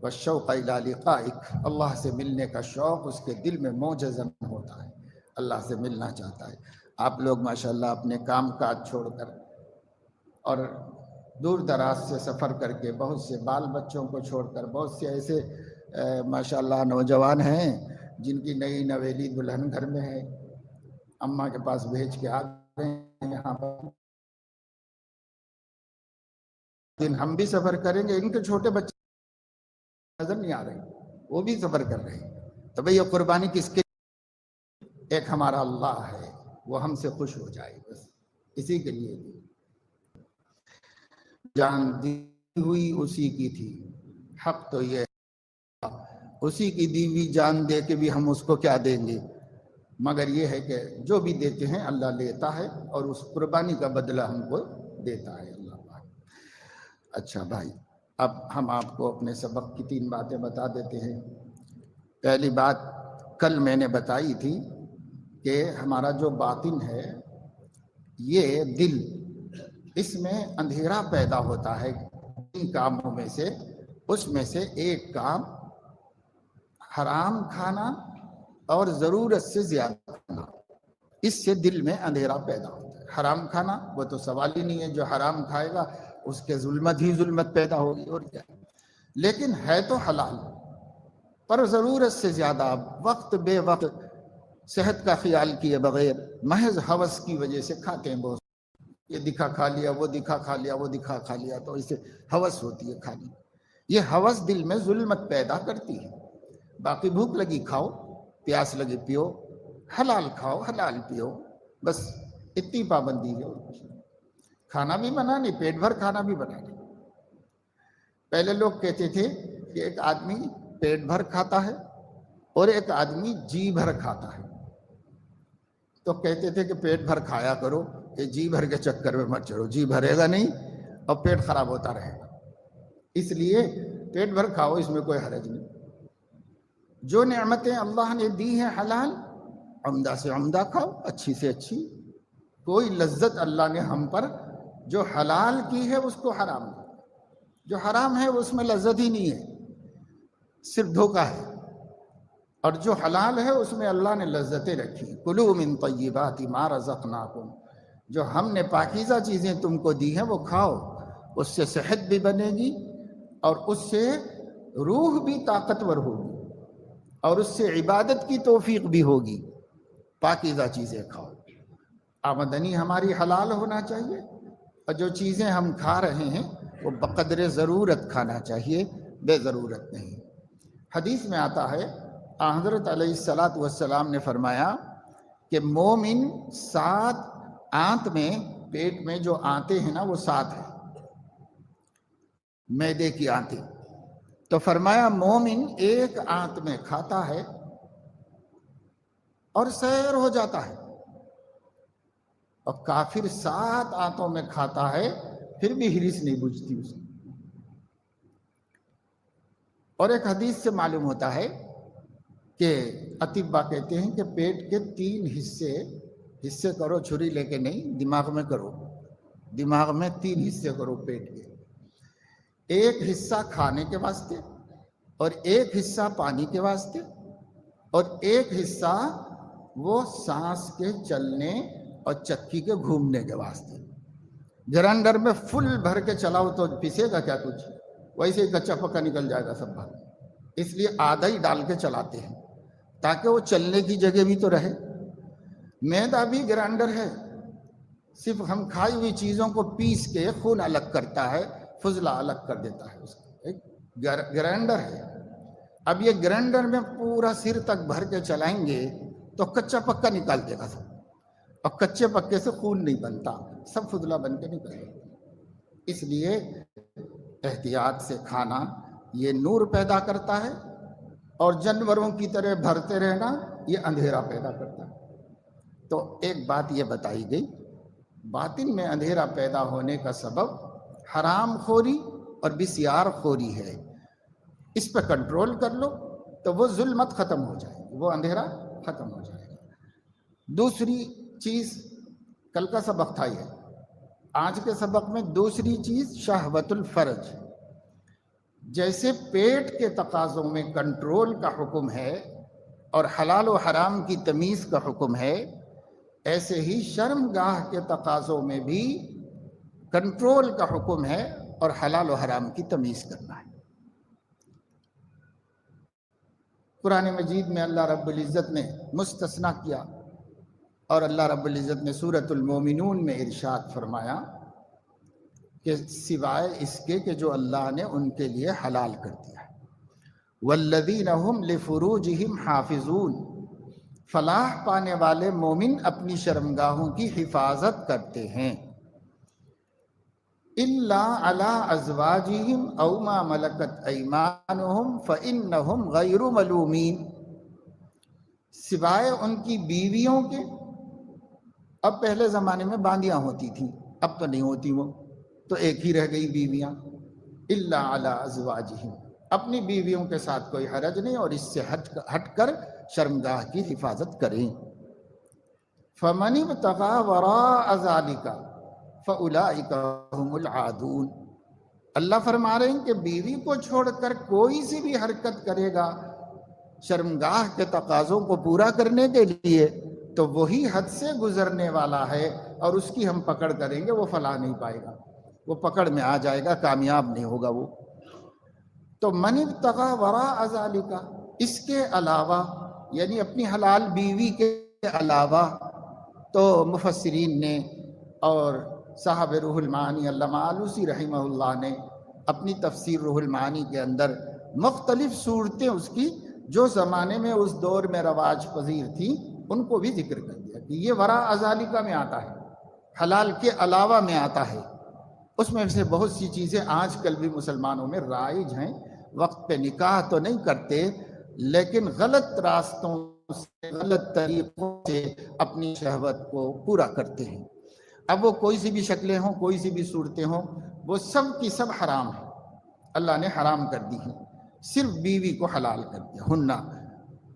والشوق الی لقائک، اللہ سے ملنے کا شوق اس کے دل میں موجزن ہوتا ہے، اللہ سے ملنا چاہتا ہے۔ آپ لوگ ماشاءاللہ اپنے کام کاج چھوڑ کر اور دور دراز سے سفر کر کے، بہت سے بال بچوں کو چھوڑ کر، بہت سے ایسے ماشاءاللہ نوجوان ہیں جن کی نئی نویلی دلہن گھر میں ہے، اماں کے پاس بھیج کے آ گئے ہیں یہاں پر۔ لیکن ہم بھی سفر کریں گے، ان کے چھوٹے بچے نظر نہیں آ رہے، وہ بھی سفر کر رہے ہیں، تو بھئی یہ قربانی کس کے؟ ایک ہمارا اللہ ہے، وہ ہم سے خوش ہو جائے، بس اسی کے لیے جان دی ہوئی اسی کی تھی۔ حق تو یہ اسی کی دی ہوئی جان دے کے بھی ہم اس کو کیا دیں گے، مگر یہ ہے کہ جو بھی دیتے ہیں اللہ لیتا ہے، اور اس قربانی کا بدلہ ہم کو دیتا ہے اللہ پاک۔ اچھا بھائی، اب ہم آپ کو اپنے سبق کی 3 باتیں بتا دیتے ہیں۔ پہلی بات کل میں نے بتائی تھی کہ ہمارا جو باطن ہے، یہ دل، اس میں اندھیرا پیدا ہوتا ہے 3 کاموں میں سے۔ اس میں سے ایک کام حرام کھانا اور ضرورت سے زیادہ کھانا، اس سے دل میں اندھیرا پیدا ہوتا ہے۔ حرام کھانا وہ تو سوال ہی نہیں ہے، جو حرام کھائے گا اس کے ظلمت ہی ظلمت پیدا ہوگی، اور کیا۔ لیکن ہے تو حلال، پر ضرورت سے زیادہ، وقت بے وقت، صحت کا خیال کیے بغیر، محض ہوس کی وجہ سے کھاتے ہیں بہت، یہ دکھا کھا لیا، وہ دکھا کھا لیا، وہ دکھا کھا لیا، تو اسے ہوس ہوتی ہے کھانے۔ یہ ہوس دل میں ظلمت پیدا کرتی ہے۔ باقی بھوک لگی کھاؤ، پیاس لگی پیو، حلال کھاؤ حلال پیو، بس اتنی پابندی ہے۔ کھانا بھی بنانے، پیٹ بھر کھانا بھی بنانے۔ پہلے لوگ کہتے تھے کہ ایک آدمی پیٹ بھر کھاتا ہے اور ایک آدمی جی بھر کھاتا ہے، تو کہتے تھے کہ پیٹ بھر کھایا کرو، کہ جی بھر کے چکر میں مت چڑھو، جی بھرے گا نہیں اور پیٹ خراب ہوتا رہے گا۔ اس لیے پیٹ بھر کھاؤ، اس میں کوئی حرج نہیں۔ جو نعمتیں اللہ نے دی ہیں حلال، عمدہ سے عمدہ کھاؤ، اچھی سے اچھی۔ کوئی لذت اللہ نے ہم پر جو حلال کی ہے اس کو حرام نہیں، جو حرام ہے اس میں لذت ہی نہیں ہے، صرف دھوکہ ہے۔ اور جو حلال ہے اس میں اللہ نے لذتیں رکھی۔ کلوا من طیبات ما رزقناکم، جو ہم نے پاکیزہ چیزیں تم کو دی ہیں وہ کھاؤ، اس سے صحت بھی بنے گی اور اس سے روح بھی طاقتور ہوگی اور اس سے عبادت کی توفیق بھی ہوگی۔ پاکیزہ چیزیں کھاؤ، آمدنی ہماری حلال ہونا چاہیے، اور جو چیزیں ہم کھا رہے ہیں وہ بقدر ضرورت کھانا چاہیے، بے ضرورت نہیں۔ حدیث میں آتا ہے، حضرت علیہ السلام نے فرمایا کہ مومن 7 آنت میں، پیٹ میں جو آنتے ہیں نا وہ 7 ہیں، معدے کی آنتیں، تو فرمایا مومن ایک آنت میں کھاتا ہے اور سیر ہو جاتا ہے، اور کافر 7 آنتوں میں کھاتا ہے پھر بھی ہرس نہیں بجھتی اسے۔ اور ایک حدیث سے معلوم ہوتا ہے کہ اطباء کہتے ہیں کہ پیٹ کے 3 حصے کرو، چھری لے کے نہیں، دماغ میں کرو، دماغ میں 3 حصے کرو پیٹ کے۔ ایک حصہ کھانے کے واسطے، اور ایک حصہ پانی کے واسطے، اور ایک حصہ وہ سانس کے چلنے اور چکی کے گھومنے کے واسطے۔ گرینڈر میں فل بھر کے چلاؤ تو پیسے گا کیا کچھ، ویسے ہی کچا پکا نکل جائے گا سب بھر، اس لیے آدھا ہی ڈال کے چلاتے ہیں تاکہ وہ چلنے کی جگہ بھی تو رہے۔ میدا بھی گرینڈر ہے، صرف ہم کھائی ہوئی چیزوں کو پیس کے خون الگ کرتا ہے، فضلہ الگ کر دیتا ہے، اس کا ایک گرینڈر ہے۔ اب یہ گرینڈر میں پورا سر تک بھر کے چلائیں گے تو کچا پکا نکال دے گا سب، اور کچے پکے سے خون نہیں بنتا، سب فضلہ بن کے نکل جاتا۔ اس لیے احتیاط سے کھانا یہ نور پیدا کرتا ہے، اور جانوروں کی طرح بھرتے رہنا یہ اندھیرا پیدا کرتا ہے۔ تو ایک بات یہ بتائی گئی، باطن میں اندھیرا پیدا ہونے کا سبب حرام خوری اور بسیار خوری ہے۔ اس پہ کنٹرول کر لو تو وہ ظلمت ختم ہو جائے گی، وہ اندھیرا ختم ہو جائے گا۔ دوسری چیز، کل کا سبق تھا یہ، آج کے سبق میں دوسری چیز شہوت الفرج۔ جیسے پیٹ کے تقاضوں میں کنٹرول کا حکم ہے اور حلال و حرام کی تمیز کا حکم ہے، ایسے ہی شرمگاہ کے تقاضوں میں بھی کنٹرول کا حکم ہے اور حلال و حرام کی تمیز کرنا ہے۔ قرآن مجید میں اللہ رب العزت نے مستثنیٰ کیا، اور اللہ رب العزت نے سورۃ المومنون میں ارشاد فرمایا کہ سوائے اس کے کہ جو اللہ نے ان کے لیے حلال کر دیا ہے، والذین هم لفروجہم حافظون، فلاح پانے والے مومن اپنی شرمگاہوں کی حفاظت کرتے ہیں، الا علی ازواجہم او ما ملکت ایمانہم فانہم غیر ملومین، سوائے ان کی بیویوں کے۔ اب پہلے زمانے میں باندیاں ہوتی تھیں، اب تو نہیں ہوتی، وہ تو ایک ہی رہ گئی بیویاں۔ الا علی ازواجہم، اپنی بیویوں کے ساتھ کوئی حرج نہیں، اور اس سے ہٹ کر شرمگاہ کی حفاظت کریں۔ فمن ابتغى وراء ذلك فاولئک هم العادون، اللہ فرما رہے ہیں کہ بیوی کو چھوڑ کر کوئی سی بھی حرکت کرے گا شرمگاہ کے تقاضوں کو پورا کرنے کے لیے، تو وہی حد سے گزرنے والا ہے، اور اس کی ہم پکڑ کریں گے، وہ فلاح نہیں پائے گا، وہ پکڑ میں آ جائے گا، کامیاب نہیں ہوگا وہ۔ تو من ابتغى وراء ذلك، اس کے علاوہ یعنی اپنی حلال بیوی کے علاوہ، تو مفسرین نے اور صاحب روح المعانی علامہ آلوسی رحمہ اللہ نے اپنی تفسیر روح المعانی کے اندر مختلف صورتیں اس کی جو زمانے میں اس دور میں رواج پذیر تھیں ان کو بھی ذکر کر دیا کہ یہ وراء ذالک میں آتا ہے، حلال کے علاوہ میں آتا ہے۔ اس میں سے بہت سی چیزیں آج کل بھی مسلمانوں میں رائج ہیں، وقت پہ نکاح تو نہیں کرتے لیکن غلط راستوں سے، غلط طریقوں سے اپنی شہوت کو پورا کرتے ہیں۔ اب وہ کوئی سی بھی شکلیں ہوں، کوئی سی بھی صورتیں ہوں، وہ سب کی سب حرام ہیں، اللہ نے حرام کر دی ہیں، صرف بیوی کو حلال کر دیا، ہننا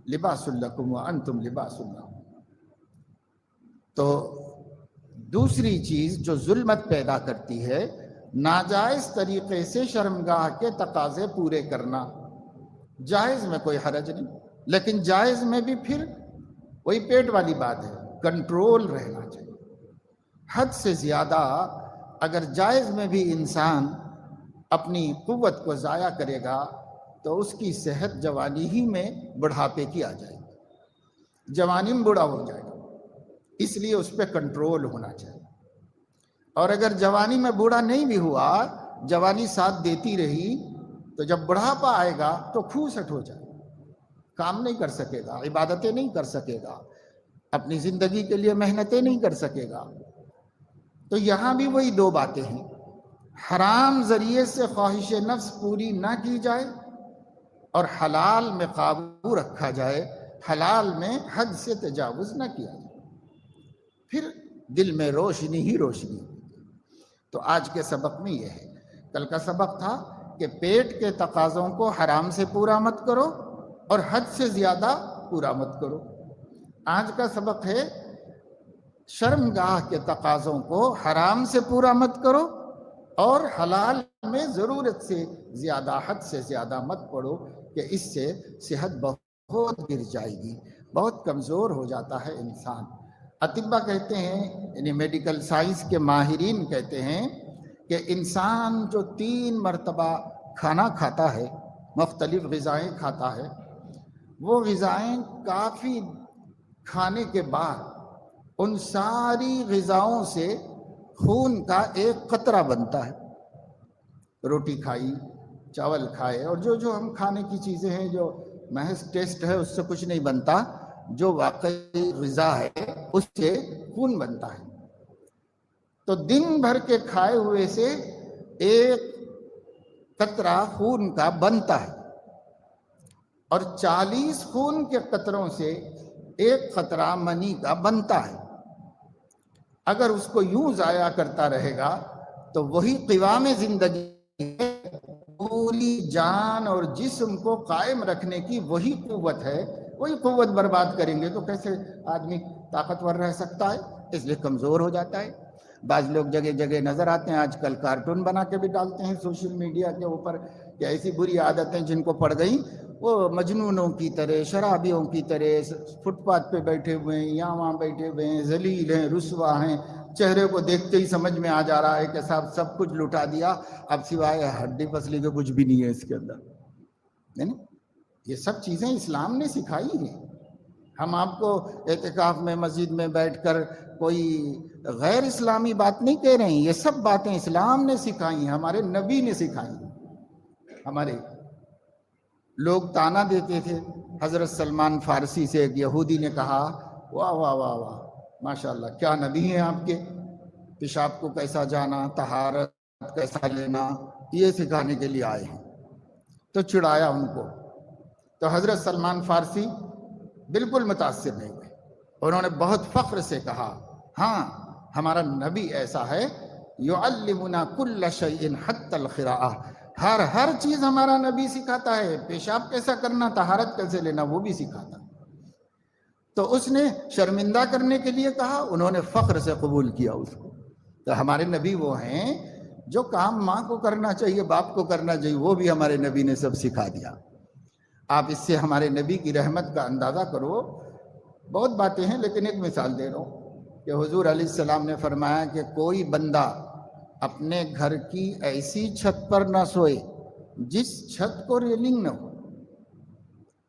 لباس لکم وانتم لباس لہم۔ تو دوسری چیز جو ظلمت پیدا کرتی ہے، ناجائز طریقے سے شرمگاہ کے تقاضے پورے کرنا۔ جائز میں کوئی حرج نہیں، لیکن جائز میں بھی پھر وہی پیٹ والی بات ہے، کنٹرول رہنا چاہیے۔ حد سے زیادہ اگر جائز میں بھی انسان اپنی قوت کو ضائع کرے گا تو اس کی صحت جوانی ہی میں بڑھاپے کی آ جائے گی، جوانی میں بوڑھا ہو جائے گا، اس لیے اس پہ کنٹرول ہونا چاہیے۔ اور اگر جوانی میں بوڑھا نہیں بھی ہوا، جوانی ساتھ دیتی رہی، تو جب بڑھاپا آئے گا تو کھوسٹ ہو جائے گا، کام نہیں کر سکے گا، عبادتیں نہیں کر سکے گا، اپنی زندگی کے لیے محنتیں نہیں کر سکے گا۔ تو یہاں بھی وہی دو باتیں ہیں، حرام ذریعے سے خواہش نفس پوری نہ کی جائے اور حلال میں قابو رکھا جائے، حلال میں حد سے تجاوز نہ کیا جائے، پھر دل میں روشنی ہی روشنی۔ تو آج کے سبق میں یہ ہے، کل کا سبق تھا کہ پیٹ کے تقاضوں کو حرام سے پورا مت کرو اور حد سے زیادہ پورا مت کرو۔ آج کا سبق ہے شرمگاہ کے تقاضوں کو حرام سے پورا مت کرو اور حلال میں ضرورت سے زیادہ، حد سے زیادہ مت پڑو، کہ اس سے صحت بہت گر جائے گی، بہت کمزور ہو جاتا ہے انسان۔ اطباء کہتے ہیں، یعنی میڈیکل سائنس کے ماہرین کہتے ہیں کہ انسان جو 3 مرتبہ کھانا کھاتا ہے، مختلف غذائیں کھاتا ہے، وہ غذائیں کافی کھانے کے بعد ان ساری غذاؤں سے خون کا ایک قطرہ بنتا ہے۔ روٹی کھائی، چاول کھائے، اور جو ہم کھانے کی چیزیں ہیں جو محض ٹیسٹ ہے اس سے کچھ نہیں بنتا، جو واقعی غذا ہے اس سے خون بنتا ہے۔ تو دن بھر کے کھائے ہوئے سے ایک قطرہ خون کا بنتا ہے، اور 40 خون کے قطروں سے ایک قطرہ منی کا بنتا ہے۔ اگر اس کو یوں ضائع کرتا رہے گا تو وہی قوام زندگی ہے پوری جان اور جسم کو قائم رکھنے کی وہی قوت ہے، وہی قوت برباد کریں گے تو کیسے آدمی طاقتور رہ سکتا ہے؟ اس لیے کمزور ہو جاتا ہے۔ بعض لوگ جگہ جگہ نظر آتے ہیں، آج کل کارٹون بنا کے بھی ڈالتے ہیں سوشل میڈیا کے اوپر کہ ایسی بری عادتیں جن کو پڑ گئیں وہ مجنونوں کی طرح، شرابیوں کی طرح فٹ پاتھ پہ بیٹھے ہوئے ہیں، یہاں وہاں بیٹھے ہوئے ہیں، ذلیل ہیں، رسوا ہیں، چہرے کو دیکھتے ہی سمجھ میں آ جا رہا ہے کہ صاحب سب کچھ لٹا دیا، اب سوائے ہڈی پسلی کے کچھ بھی نہیں ہے اس کے اندر، ہے نا؟ یہ سب چیزیں اسلام نے سکھائی ہیں۔ ہم آپ کو اعتکاف میں مسجد میں بیٹھ کر کوئی غیر اسلامی بات نہیں کہہ رہے ہیں، یہ سب باتیں اسلام نے سکھائی ہیں، ہمارے نبی نے سکھائی ہیں۔ ہمارے لوگ تانا دیتے تھے، حضرت سلمان فارسی سے ایک یہودی نے کہا، واہ واہ واہ واہ ماشاءاللہ کیا نبی ہیں آپ کے، پیشاب کو کیسا جانا، طہارت کیسا لینا، یہ سکھانے کے لیے آئے ہیں، تو چڑھایا ان کو۔ تو حضرت سلمان فارسی بالکل متاثر نہیں ہوئے، انہوں نے بہت فخر سے کہا، ہاں ہمارا نبی ایسا ہے، یعلمنا کل شیء حتی القراءہ، ہر چیز ہمارا نبی سکھاتا ہے، پیشاب کیسا کرنا، طہارت کیسے لینا وہ بھی سکھاتا۔ تو اس نے شرمندہ کرنے کے لیے کہا، انہوں نے فخر سے قبول کیا اس کو۔ تو ہمارے نبی وہ ہیں جو کام ماں کو کرنا چاہیے، باپ کو کرنا چاہیے، وہ بھی ہمارے نبی نے سب سکھا دیا۔ آپ اس سے ہمارے نبی کی رحمت کا اندازہ کرو۔ بہت باتیں ہیں لیکن ایک مثال دے رہا ہوں کہ حضور علیہ السلام نے فرمایا کہ کوئی بندہ اپنے گھر کی ایسی چھت پر نہ سوئے جس چھت کو ریلنگ نہ ہو،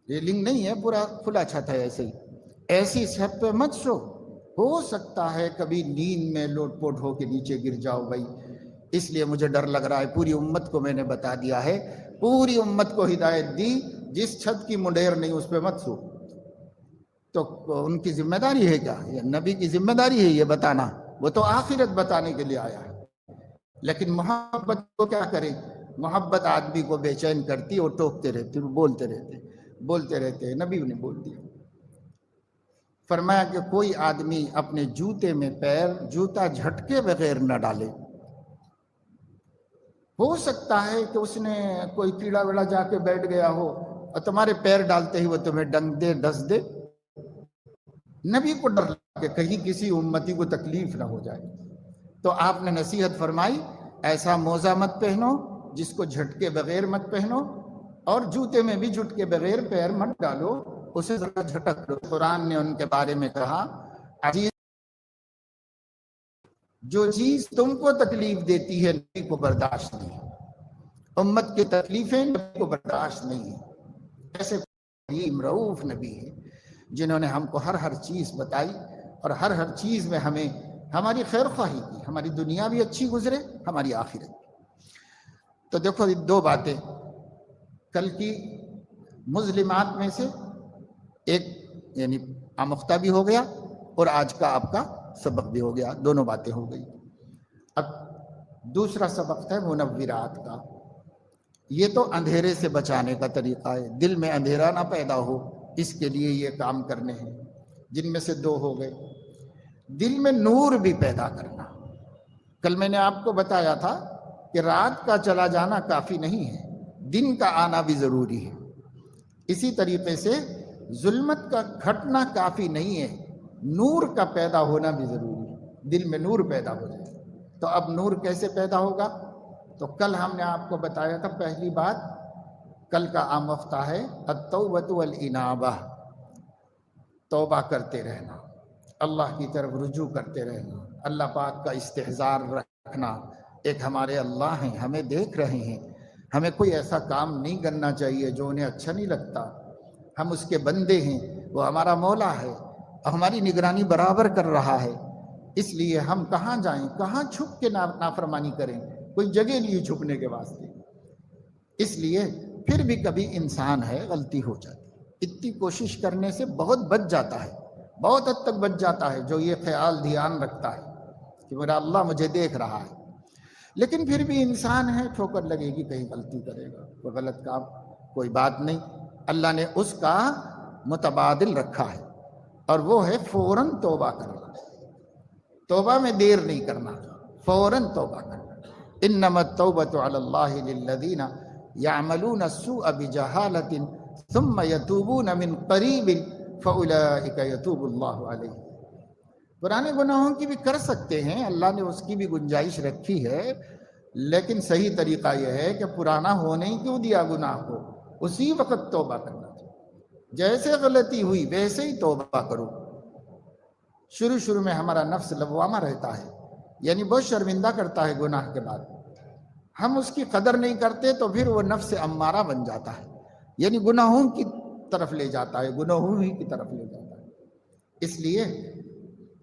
ریلنگ نہیں ہے، پورا کھلا چھت ہے، ایسی چھت پہ مت سو، ہو سکتا ہے کبھی نیند میں لوٹ پوٹ ہو کے نیچے گر جاؤ بھائی، اس لیے مجھے ڈر لگ رہا ہے۔ پوری امت کو میں نے بتا دیا ہے، پوری امت کو ہدایت دی، جس چھت کی منڈیر نہیں اس پہ مت سو۔ تو ان کی ذمہ داری ہے کیا؟ یہ نبی کی ذمہ داری ہے یہ بتانا، وہ تو آخرت بتانے کے لیے آیا ہے۔ لیکن محبت کو کیا کریں؟ محبت آدمی کو بے چین کرتی، وہ ٹوکتے رہتے، وہ بولتے رہتے، نبی نے بول دیا۔ فرمایا کہ کوئی آدمی اپنے جوتے میں پیر جوتا جھٹکے بغیر نہ ڈالے۔ ہو سکتا ہے کہ اس نے کوئی کیڑا ویڑا جا کے بیٹھ گیا ہو اور تمہارے پیر ڈالتے ہی وہ تمہیں ڈنگ دے، ڈس دے، نبی کو ڈر لگا کہ کہیں کسی امتی کو تکلیف نہ ہو جائے، تو آپ نے نصیحت فرمائی ایسا موزہ مت پہنو جس کو جھٹکے بغیر مت پہنو، اور جوتے میں بھی جھٹکے بغیر پیر مت ڈالو، اسے ذرا جھٹک لو۔ قرآن نے ان کے بارے میں کہا، عزیز جو چیز تم کو تکلیف دیتی ہے نبی کو برداشت نہیں ہے، امت کی تکلیفیں نبی کو برداشت نہیں ہے۔ ایسے کریم رؤوف نبی ہے جنہوں نے ہم کو ہر چیز بتائی اور ہر چیز میں ہمیں ہماری خیر خواہی کی، ہماری دنیا بھی اچھی گزرے، ہماری آخرت بھی۔ تو دیکھو دو باتیں کل کی مظلمات میں سے ایک یعنی آموختہ بھی ہو گیا اور آج کا آپ کا سبق بھی ہو گیا، دونوں باتیں ہو گئی۔ اب دوسرا سبق ہے منورات کا۔ یہ تو اندھیرے سے بچانے کا طریقہ ہے، دل میں اندھیرا نہ پیدا ہو، اس کے لیے یہ کام کرنے ہیں، جن میں سے دو ہو گئے۔ دل میں نور بھی پیدا کرنا، کل میں نے آپ کو بتایا تھا کہ رات کا چلا جانا کافی نہیں ہے، دن کا آنا بھی ضروری ہے۔ اسی طریقے سے ظلمت کا گھٹنا کافی نہیں ہے، نور کا پیدا ہونا بھی ضروری ہے، دل میں نور پیدا ہو جائے۔ تو اب نور کیسے پیدا ہوگا؟ تو کل ہم نے آپ کو بتایا تھا، پہلی بات کل کا آموختہ ہے التوبۃ والانابہ، توبہ کرتے رہنا، اللہ کی طرف رجوع کرتے رہنا، اللہ پاک کا استحضار رکھنا۔ ایک ہمارے اللہ ہیں، ہمیں دیکھ رہے ہیں، ہمیں کوئی ایسا کام نہیں کرنا چاہیے جو انہیں اچھا نہیں لگتا، ہم اس کے بندے ہیں، وہ ہمارا مولا ہے اور ہماری نگرانی برابر کر رہا ہے، اس لیے ہم کہاں جائیں، کہاں چھپ کے نافرمانی کریں، کوئی جگہ نہیں چھپنے کے واسطے۔ اس لیے پھر بھی کبھی انسان ہے غلطی ہو جاتی ہے، اتنی کوشش کرنے سے بہت بچ جاتا ہے، بہت حد تک بچ جاتا ہے جو یہ خیال دھیان رکھتا ہے کہ میرا اللہ مجھے دیکھ رہا ہے۔ لیکن پھر بھی انسان ہے، ٹھوکر لگے گی، کہیں غلطی کرے گا، کوئی غلط کام، کوئی بات نہیں، اللہ نے اس کا متبادل رکھا ہے، اور وہ ہے فوراً توبہ کرنا، توبہ میں دیر نہیں کرنا، فوراً توبہ کرنا۔ انما التوبۃ علی اللہ للذین یعملون السوء بجہالۃ ثم یتوبون من قریب فاولئک یتوب اللہ علیہم۔ پرانے گناہوں کی بھی کر سکتے ہیں، اللہ نے اس کی بھی گنجائش رکھی ہے، لیکن صحیح طریقہ یہ ہے کہ پرانا ہونے ہی کیوں دیا گناہ کو، اسی وقت توبہ کرنا چاہیے۔ جیسے غلطی ہوئی ویسے ہی توبہ کرو۔ شروع میں ہمارا نفس لوامہ رہتا ہے، یعنی بہت شرمندہ کرتا ہے گناہ کے بعد، ہم اس کی قدر نہیں کرتے تو پھر وہ نفس امارہ بن جاتا ہے، یعنی گناہوں کی طرف لے جاتا ہے، گناہوں ہی کی طرف لے جاتا ہے۔ اس لیے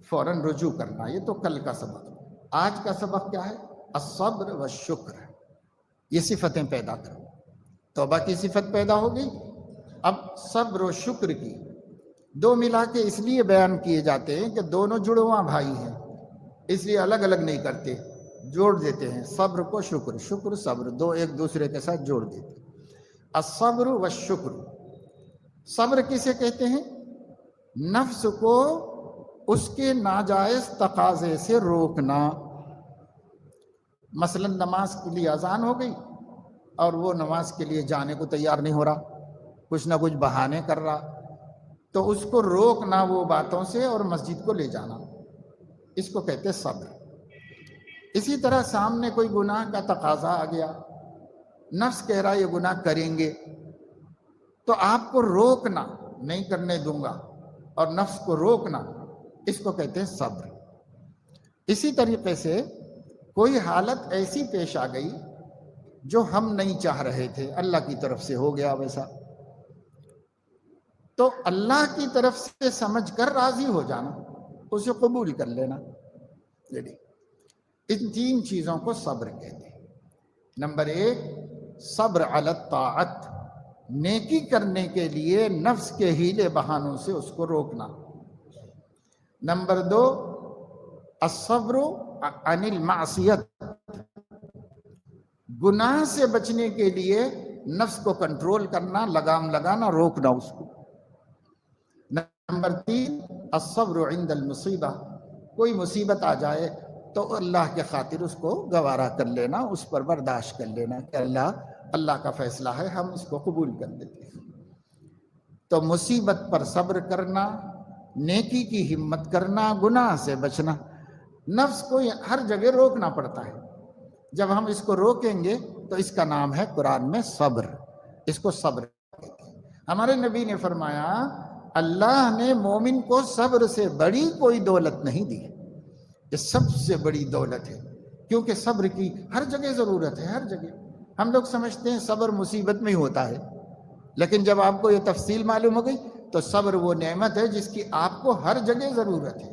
فوراً رجوع کرنا۔ یہ تو کل کا سبق۔ آج کا سبق کیا ہے؟ الصبر والشکر۔ یہ صفتیں پیدا کرو۔ توبہ کی صفت پیدا ہو گئی، اب صبر و شکر کی دو ملا کے اس لیے بیان کیے جاتے ہیں کہ دونوں جڑواں بھائی ہیں، اس لیے الگ الگ نہیں کرتے، جوڑ دیتے ہیں۔ صبر کو شکر، شکر صبر، دو ایک دوسرے کے ساتھ جوڑ دیتے ہیں۔ الصبر والشکر۔ صبر کسے کہتے ہیں؟ نفس کو اس کے ناجائز تقاضے سے روکنا۔ مثلا نماز کے لیے اذان ہو گئی اور وہ نماز کے لیے جانے کو تیار نہیں ہو رہا، کچھ نہ کچھ بہانے کر رہا، تو اس کو روکنا وہ باتوں سے اور مسجد کو لے جانا، اس کو کہتے ہیں صبر۔ اسی طرح سامنے کوئی گناہ کا تقاضا آ گیا، نفس کہہ رہا یہ گناہ کریں گے، تو آپ کو روکنا، نہیں کرنے دوں گا، اور نفس کو روکنا، اس کو کہتے ہیں صبر۔ اسی طریقے سے کوئی حالت ایسی پیش آ گئی جو ہم نہیں چاہ رہے تھے، اللہ کی طرف سے ہو گیا ویسا، تو اللہ کی طرف سے سمجھ کر راضی ہو جانا، اسے قبول کر لینا۔ ان تین چیزوں کو صبر کہتے ہیں۔ نمبر ایک، صبر علی الطاعت، نیکی کرنے کے لیے نفس کے ہیلے بہانوں سے اس کو روکنا۔ نمبر دو، الصبر عن المعصیت، گناہ سے بچنے کے لیے نفس کو کنٹرول کرنا، لگام لگانا، روکنا اس کو۔ نمبر تین، الصبر عند المصیبہ، کوئی مصیبت آ جائے تو اللہ کے خاطر اس کو گوارا کر لینا، اس پر برداشت کر لینا کہ اللہ کا فیصلہ ہے، ہم اس کو قبول کر لیتے ہیں۔ تو مصیبت پر صبر کرنا، نیکی کی ہمت کرنا، گناہ سے بچنا۔ نفس کو ہر جگہ روکنا پڑتا ہے، جب ہم اس کو روکیں گے تو اس کا نام ہے قرآن میں صبر، اس کو صبر کہتے ہیں۔ ہمارے نبی نے فرمایا اللہ نے مومن کو صبر سے بڑی کوئی دولت نہیں دی، یہ سب سے بڑی دولت ہے، کیونکہ صبر کی ہر جگہ ضرورت ہے، ہر جگہ۔ ہم لوگ سمجھتے ہیں صبر مصیبت میں ہی ہوتا ہے، لیکن جب آپ کو یہ تفصیل معلوم ہو گئی تو صبر وہ نعمت ہے جس کی آپ کو ہر جگہ ضرورت ہے،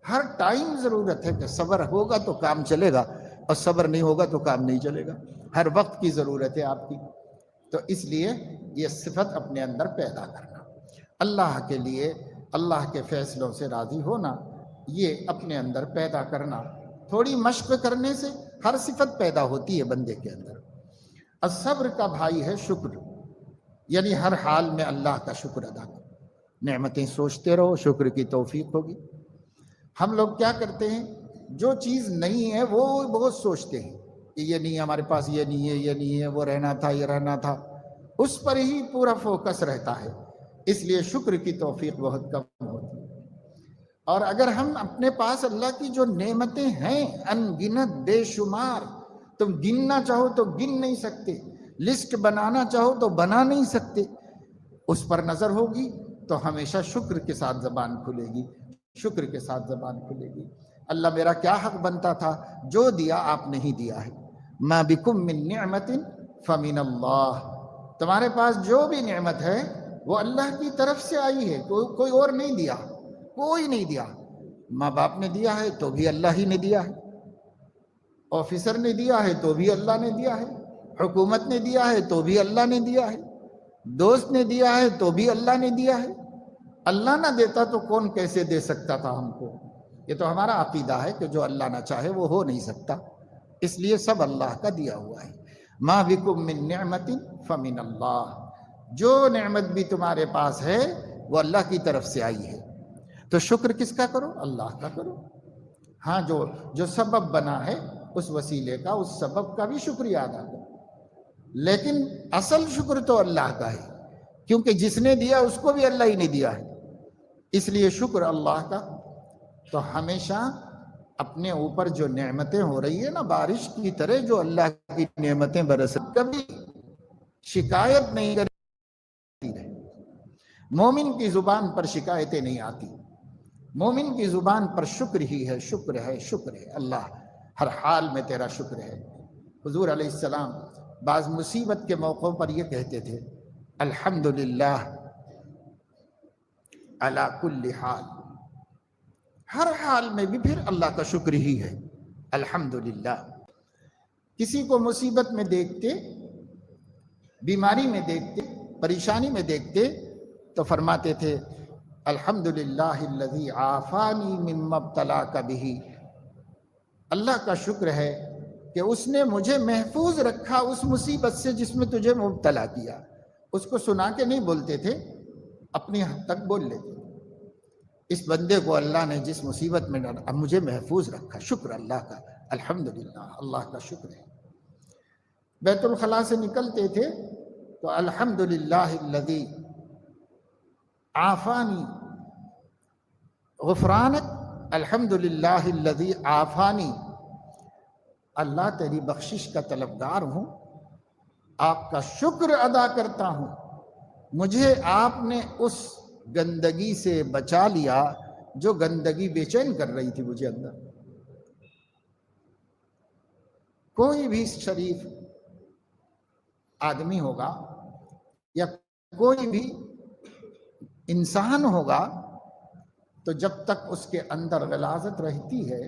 ہر ٹائم ضرورت ہے کہ صبر ہوگا تو کام چلے گا، اور صبر نہیں ہوگا تو کام نہیں چلے گا، ہر وقت کی ضرورت ہے آپ کی۔ تو اس لیے یہ صفت اپنے اندر پیدا کرنا، اللہ کے لیے، اللہ کے فیصلوں سے راضی ہونا، یہ اپنے اندر پیدا کرنا۔ تھوڑی مشق کرنے سے ہر صفت پیدا ہوتی ہے بندے کے اندر۔ الصبر کا بھائی ہے شکر، یعنی ہر حال میں اللہ کا شکر ادا کرو، نعمتیں سوچتے رہو، شکر کی توفیق ہوگی۔ ہم لوگ کیا کرتے ہیں، جو چیز نہیں ہے وہ بہت سوچتے ہیں کہ یہ نہیں، ہمارے پاس یہ نہیں ہے، یہ نہیں ہے، وہ رہنا تھا، یہ رہنا تھا، اس پر ہی پورا فوکس رہتا ہے، اس لیے شکر کی توفیق بہت کم ہوتی ہے۔ اور اگر ہم اپنے پاس اللہ کی جو نعمتیں ہیں ان گنت بے شمار، تم گننا چاہو تو گن نہیں سکتے، لسٹ بنانا چاہو تو بنا نہیں سکتے، اس پر نظر ہوگی تو ہمیشہ شکر کے ساتھ زبان کھلے گی، شکر کے ساتھ زبان کھلے گی۔ اللہ میرا کیا حق بنتا تھا، جو دیا آپ نہیں دیا ہے۔ ما بکم من نعمت فمن اللہ، تمہارے پاس جو بھی نعمت ہے وہ اللہ کی طرف سے آئی ہے، کوئی اور نہیں دیا، کوئی نہیں دیا۔ ماں باپ نے دیا ہے تو بھی اللہ ہی نے دیا ہے، آفیسر نے دیا ہے تو بھی اللہ نے دیا ہے، حکومت نے دیا ہے تو بھی اللہ نے دیا ہے، دوست نے دیا ہے تو بھی اللہ نے دیا ہے۔ اللہ نہ دیتا تو کون کیسے دے سکتا تھا ہم کو؟ یہ تو ہمارا عقیدہ ہے کہ جو اللہ نہ چاہے وہ ہو نہیں سکتا، اس لیے سب اللہ کا دیا ہوا ہے۔ ما بکم من نعمت فمن اللہ، جو نعمت بھی تمہارے پاس ہے وہ اللہ کی طرف سے آئی ہے، تو شکر کس کا کرو؟ اللہ کا کرو۔ ہاں، جو سبب بنا ہے اس وسیلے کا، اس سبب کا بھی شکریہ ادا کرو۔ لیکن اصل شکر تو اللہ کا ہے، کیونکہ جس نے دیا اس کو بھی اللہ ہی نے دیا ہے، اس لیے شکر اللہ کا۔ تو ہمیشہ اپنے اوپر جو نعمتیں ہو رہی ہے نا، بارش کی طرح جو اللہ کی نعمتیں برس، کبھی شکایت نہیں کرتی رہے۔ مومن کی زبان پر شکایتیں نہیں آتی، مومن کی زبان پر شکر ہی ہے، شکر ہے، شکر ہے، اللہ ہر حال میں تیرا شکر ہے۔ حضور علیہ السلام بعض مصیبت کے موقعوں پر یہ کہتے تھے، الحمدللہ علی کل حال، ہر حال میں بھی پھر اللہ کا شکر ہی ہے، الحمدللہ۔ کسی کو مصیبت میں دیکھتے، بیماری میں دیکھتے، پریشانی میں دیکھتے تو فرماتے تھے الحمدللہ الذی عافانی مما ابتلاک بہ، اللہ کا شکر ہے کہ اس نے مجھے محفوظ رکھا اس مصیبت سے جس میں تجھے مبتلا کیا۔ اس کو سنا کے نہیں بولتے تھے، اپنی حد تک بول لیتے تھے، اس بندے کو اللہ نے جس مصیبت میں اب مجھے محفوظ رکھا، شکر اللہ کا، الحمدللہ، اللہ کا شکر ہے۔ بیت الخلاء سے نکلتے تھے تو الحمدللہ الذی عافانی غفرانک، الحمدللہ الذی عافانی، اللہ تیری بخشش کا طلبگار ہوں، آپ کا شکر ادا کرتا ہوں، مجھے آپ نے اس گندگی سے بچا لیا جو گندگی بے چین کر رہی تھی مجھے اندر۔ کوئی بھی شریف آدمی ہوگا یا کوئی بھی انسان ہوگا تو جب تک اس کے اندر غلاظت رہتی ہے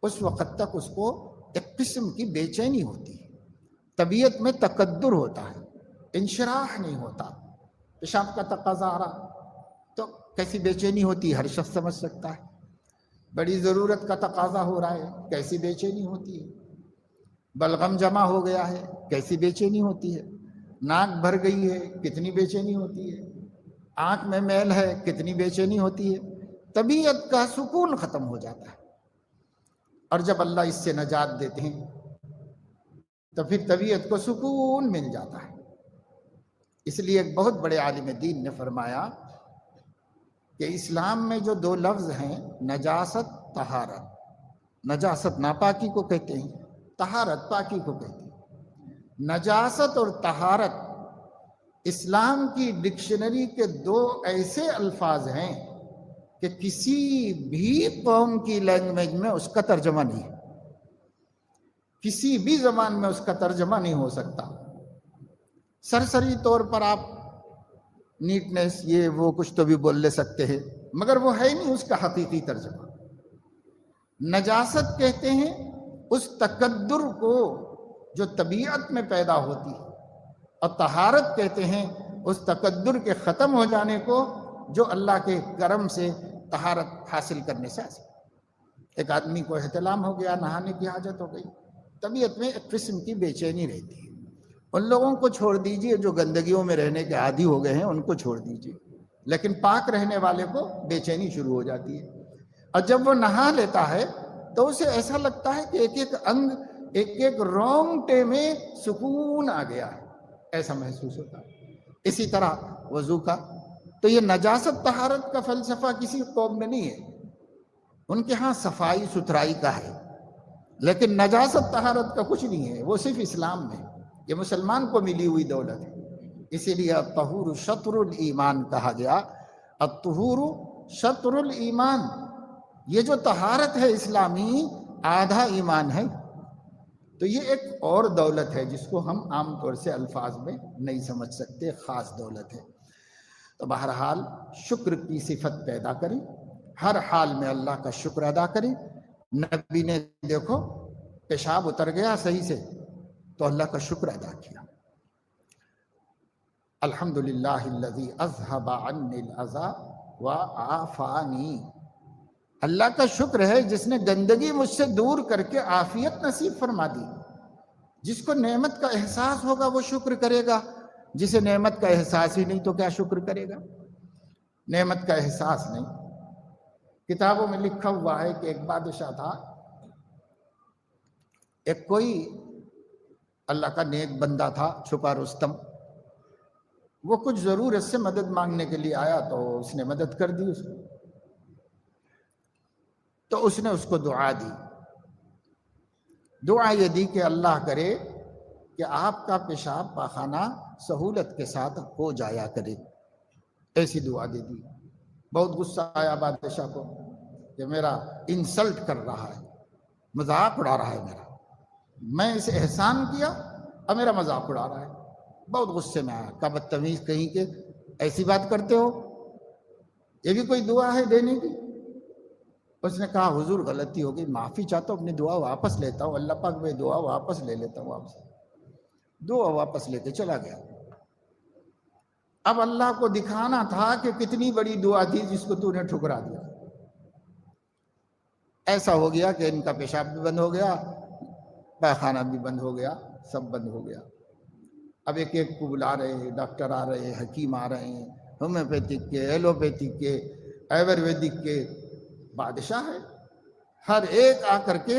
اس وقت تک اس کو ایک قسم کی بے چینی ہوتی ہے، طبیعت میں تکدر ہوتا ہے، انشراح نہیں ہوتا۔ پیشاب کا تقاضا آ رہا تو کیسی بے چینی ہوتی ہے ہر شخص سمجھ سکتا ہے، بڑی ضرورت کا تقاضا ہو رہا ہے کیسی بے چینی ہوتی ہے، بلغم جمع ہو گیا ہے کیسی بے چینی ہوتی ہے، ناک بھر گئی ہے کتنی بے چینی ہوتی ہے، آنکھ میں میل ہے کتنی بے چینی ہوتی ہے، طبیعت کا سکون ختم ہو جاتا ہے۔ اور جب اللہ اس سے نجات دیتے ہیں تو پھر طبیعت کو سکون مل جاتا ہے۔ اس لیے ایک بہت بڑے عالم دین نے فرمایا کہ اسلام میں جو دو لفظ ہیں، نجاست، طہارت، نجاست ناپاکی کو کہتے ہیں، طہارت پاکی کو کہتے ہیں۔ نجاست اور طہارت اسلام کی ڈکشنری کے دو ایسے الفاظ ہیں کہ کسی بھی قوم کی لینگویج میں اس کا ترجمہ نہیں ہے، کسی بھی زبان میں اس کا ترجمہ نہیں ہو سکتا۔ سرسری طور پر آپ نیٹنس یہ وہ کچھ تو بھی بول لے سکتے ہیں، مگر وہ ہے نہیں اس کا حقیقی ترجمہ۔ نجاست کہتے ہیں اس تکدر کو جو طبیعت میں پیدا ہوتی ہے، اور طہارت کہتے ہیں اس تکدر کے ختم ہو جانے کو جو اللہ کے کرم سے طہارت حاصل کرنے سے حاصل۔ ایک آدمی کو احتلام ہو گیا، نہانے کی حاجت ہو گئی، طبیعت میں ایک قسم کی بے چینی رہتی ہے۔ ان لوگوں کو چھوڑ دیجئے جو گندگیوں میں رہنے کے عادی ہو گئے ہیں، ان کو چھوڑ دیجئے، لیکن پاک رہنے والے کو بے چینی شروع ہو جاتی ہے۔ اور جب وہ نہا لیتا ہے تو اسے ایسا لگتا ہے کہ ایک ایک انگ، ایک ایک رونگٹے میں سکون آ گیا ہے، ایسا محسوس ہوتا ہے۔ اسی طرح وضو کا تو یہ نجاست طہارت کا فلسفہ کسی قوم میں نہیں ہے، ان کے ہاں صفائی ستھرائی کا ہے، لیکن نجاست طہارت کا کچھ نہیں ہے، وہ صرف اسلام میں، یہ مسلمان کو ملی ہوئی دولت ہے۔ اسی لیے الطہور شطر الایمان کہا گیا، الطہور شطر الایمان، یہ جو طہارت ہے اسلامی آدھا ایمان ہے۔ تو یہ ایک اور دولت ہے جس کو ہم عام طور سے الفاظ میں نہیں سمجھ سکتے، خاص دولت ہے۔ تو بہرحال شکر کی صفت پیدا کریں، ہر حال میں اللہ کا شکر ادا کریں۔ نبی نے دیکھو پیشاب اتر گیا صحیح سے تو اللہ کا شکر ادا کیا، الحمدللہ الذی اذھب عنی الاذی وعافانی، اللہ کا شکر ہے جس نے گندگی مجھ سے دور کر کے عافیت نصیب فرما دی۔ جس کو نعمت کا احساس ہوگا وہ شکر کرے گا، جسے نعمت کا احساس ہی نہیں تو کیا شکر کرے گا؟ نعمت کا احساس نہیں۔ کتابوں میں لکھا ہوا ہے کہ ایک بادشاہ تھا، ایک کوئی اللہ کا نیک بندہ تھا چھپا رستم، وہ کچھ ضرورت سے مدد مانگنے کے لیے آیا تو اس نے مدد کر دی اس کو، تو اس نے اس کو دعا دی، دعا یہ دی کہ اللہ کرے کہ آپ کا پیشاب پاخانہ سہولت کے ساتھ ہو جایا کرے، ایسی دعا دے دی۔ بہت غصہ آیا بادشاہ کو کہ میرا انسلٹ کر رہا ہے، مذاق اڑا رہا ہے میرا، میں اسے احسان کیا اور میرا مذاق اڑا رہا ہے۔ بہت غصے میں آیا، کہا بدتمیز کہیں کہ ایسی بات کرتے ہو، یہ بھی کوئی دعا ہے دینے کی؟ اس نے کہا حضور غلطی ہو گئی، معافی چاہتا ہوں، اپنی دعا واپس لیتا ہوں، اللہ پاک میں دعا واپس لے لیتا ہوں آپ سے۔ دعا واپس لے کے چلا گیا۔ اب اللہ کو دکھانا تھا کہ کتنی بڑی دعا تھی جس کو تو نے ٹھکرا دیا۔ ایسا ہو گیا کہ ان کا پیشاب بھی بند ہو گیا، پاخانہ بھی بند ہو گیا، سب بند ہو گیا۔ اب ایک ایک کو بلا رہے ہیں، ڈاکٹر آ رہے ہیں، حکیم آ رہے ہیں، ہومیوپیتھک کے، ایلوپیتھک کے، آیورویدک کے، بادشاہ ہے، ہر ایک آ کر کے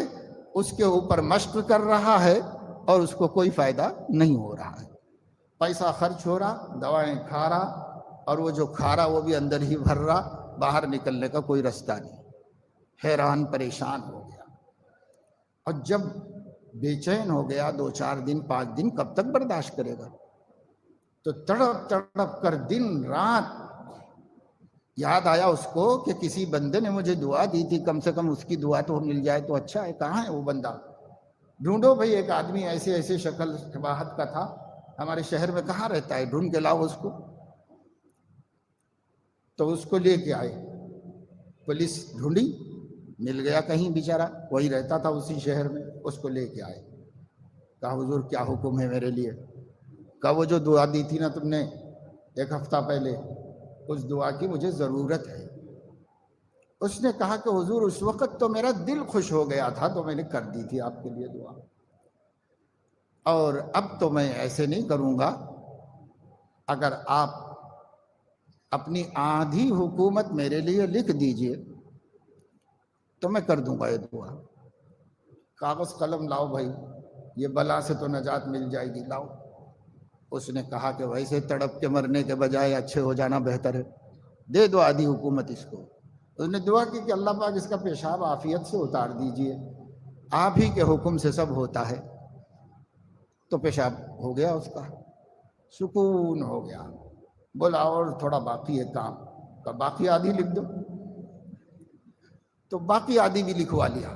اس کے اوپر مشق کر رہا ہے اور اس کو کوئی فائدہ نہیں ہو رہا ہے۔ پیسہ خرچ ہو رہا، دوائیں کھا رہا، اور وہ جو کھا رہا وہ بھی اندر ہی بھر رہا، باہر نکلنے کا کوئی رستہ نہیں، حیران پریشان ہو گیا۔ اور جب بے چین ہو گیا 2-4 دن 5 دن کب تک برداشت کرے گا؟ تو تڑپ تڑپ کر دن رات یاد آیا اس کو کہ کسی بندے نے مجھے دعا دی تھی، کم سے کم اس کی دعا تو مل جائے تو اچھا ہے، کہاں ہے وہ بندہ؟ ڈھونڈو بھئی، ایک آدمی ایسے ایسے شکل شباہت کا تھا ہمارے شہر میں، کہاں رہتا ہے، ڈھونڈ کے لاؤ اس کو۔ تو اس کو لے کے آئے، پولیس ڈھونڈی، مل گیا کہیں بیچارہ، وہی رہتا تھا اسی شہر میں، اس کو لے کے آئے۔ کہا حضور کیا حکم ہے میرے لیے؟ کہا وہ جو دعا دی تھی نا تم نے 1 ہفتہ پہلے، اس دعا کی مجھے ضرورت ہے۔ اس نے کہا کہ حضور اس وقت تو میرا دل خوش ہو گیا تھا تو میں نے کر دی تھی آپ کے لیے دعا، اور اب تو میں ایسے نہیں کروں گا، اگر آپ اپنی آدھی حکومت میرے لیے لکھ دیجئے تو میں کر دوں گا یہ دعا۔ کاغذ قلم لاؤ بھائی، یہ بلا سے تو نجات مل جائے گی، لاؤ۔ اس نے کہا کہ ویسے تڑپ کے مرنے کے بجائے اچھے ہو جانا بہتر ہے، دے دو آدھی حکومت اس کو۔ اس نے دعا کی کہ اللہ پاک اس کا پیشاب عافیت سے اتار دیجئے، آپ ہی کے حکم سے سب ہوتا ہے۔ تو پیشاب ہو گیا اس کا، سکون ہو گیا۔ بولا اور تھوڑا باقی ہے کام، کہ باقی آدھی لکھ دو۔ تو باقی آدھی بھی لکھوا لیا۔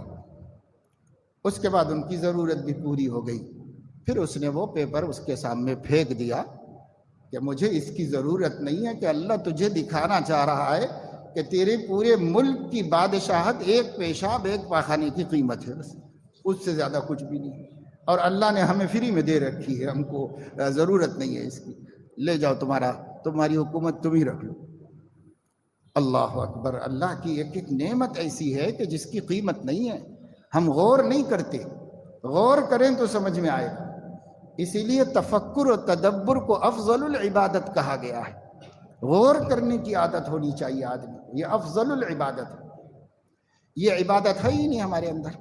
اس کے بعد ان کی ضرورت بھی پوری ہو گئی۔ پھر اس نے وہ پیپر اس کے سامنے پھینک دیا کہ مجھے اس کی ضرورت نہیں ہے، کہ اللہ تجھے دکھانا چاہ رہا ہے کہ تیرے پورے ملک کی بادشاہت ایک پیشاب ایک پاخانے کی قیمت ہے، بس اس سے زیادہ کچھ بھی نہیں، اور اللہ نے ہمیں فری میں دے رکھی ہے، ہم کو ضرورت نہیں ہے اس کی، لے جاؤ تمہاری حکومت تم ہی رکھ لو۔ اللہ اکبر! اللہ کی ایک ایک نعمت ایسی ہے کہ جس کی قیمت نہیں ہے، ہم غور نہیں کرتے، غور کریں تو سمجھ میں آئے گا۔ اسی لیے تفکر و تدبر کو افضل العبادت کہا گیا ہے، غور کرنے کی عادت ہونی چاہیے آدمی کو، یہ افضل العبادت ہے، یہ عبادت ہے ہی نہیں ہمارے اندر۔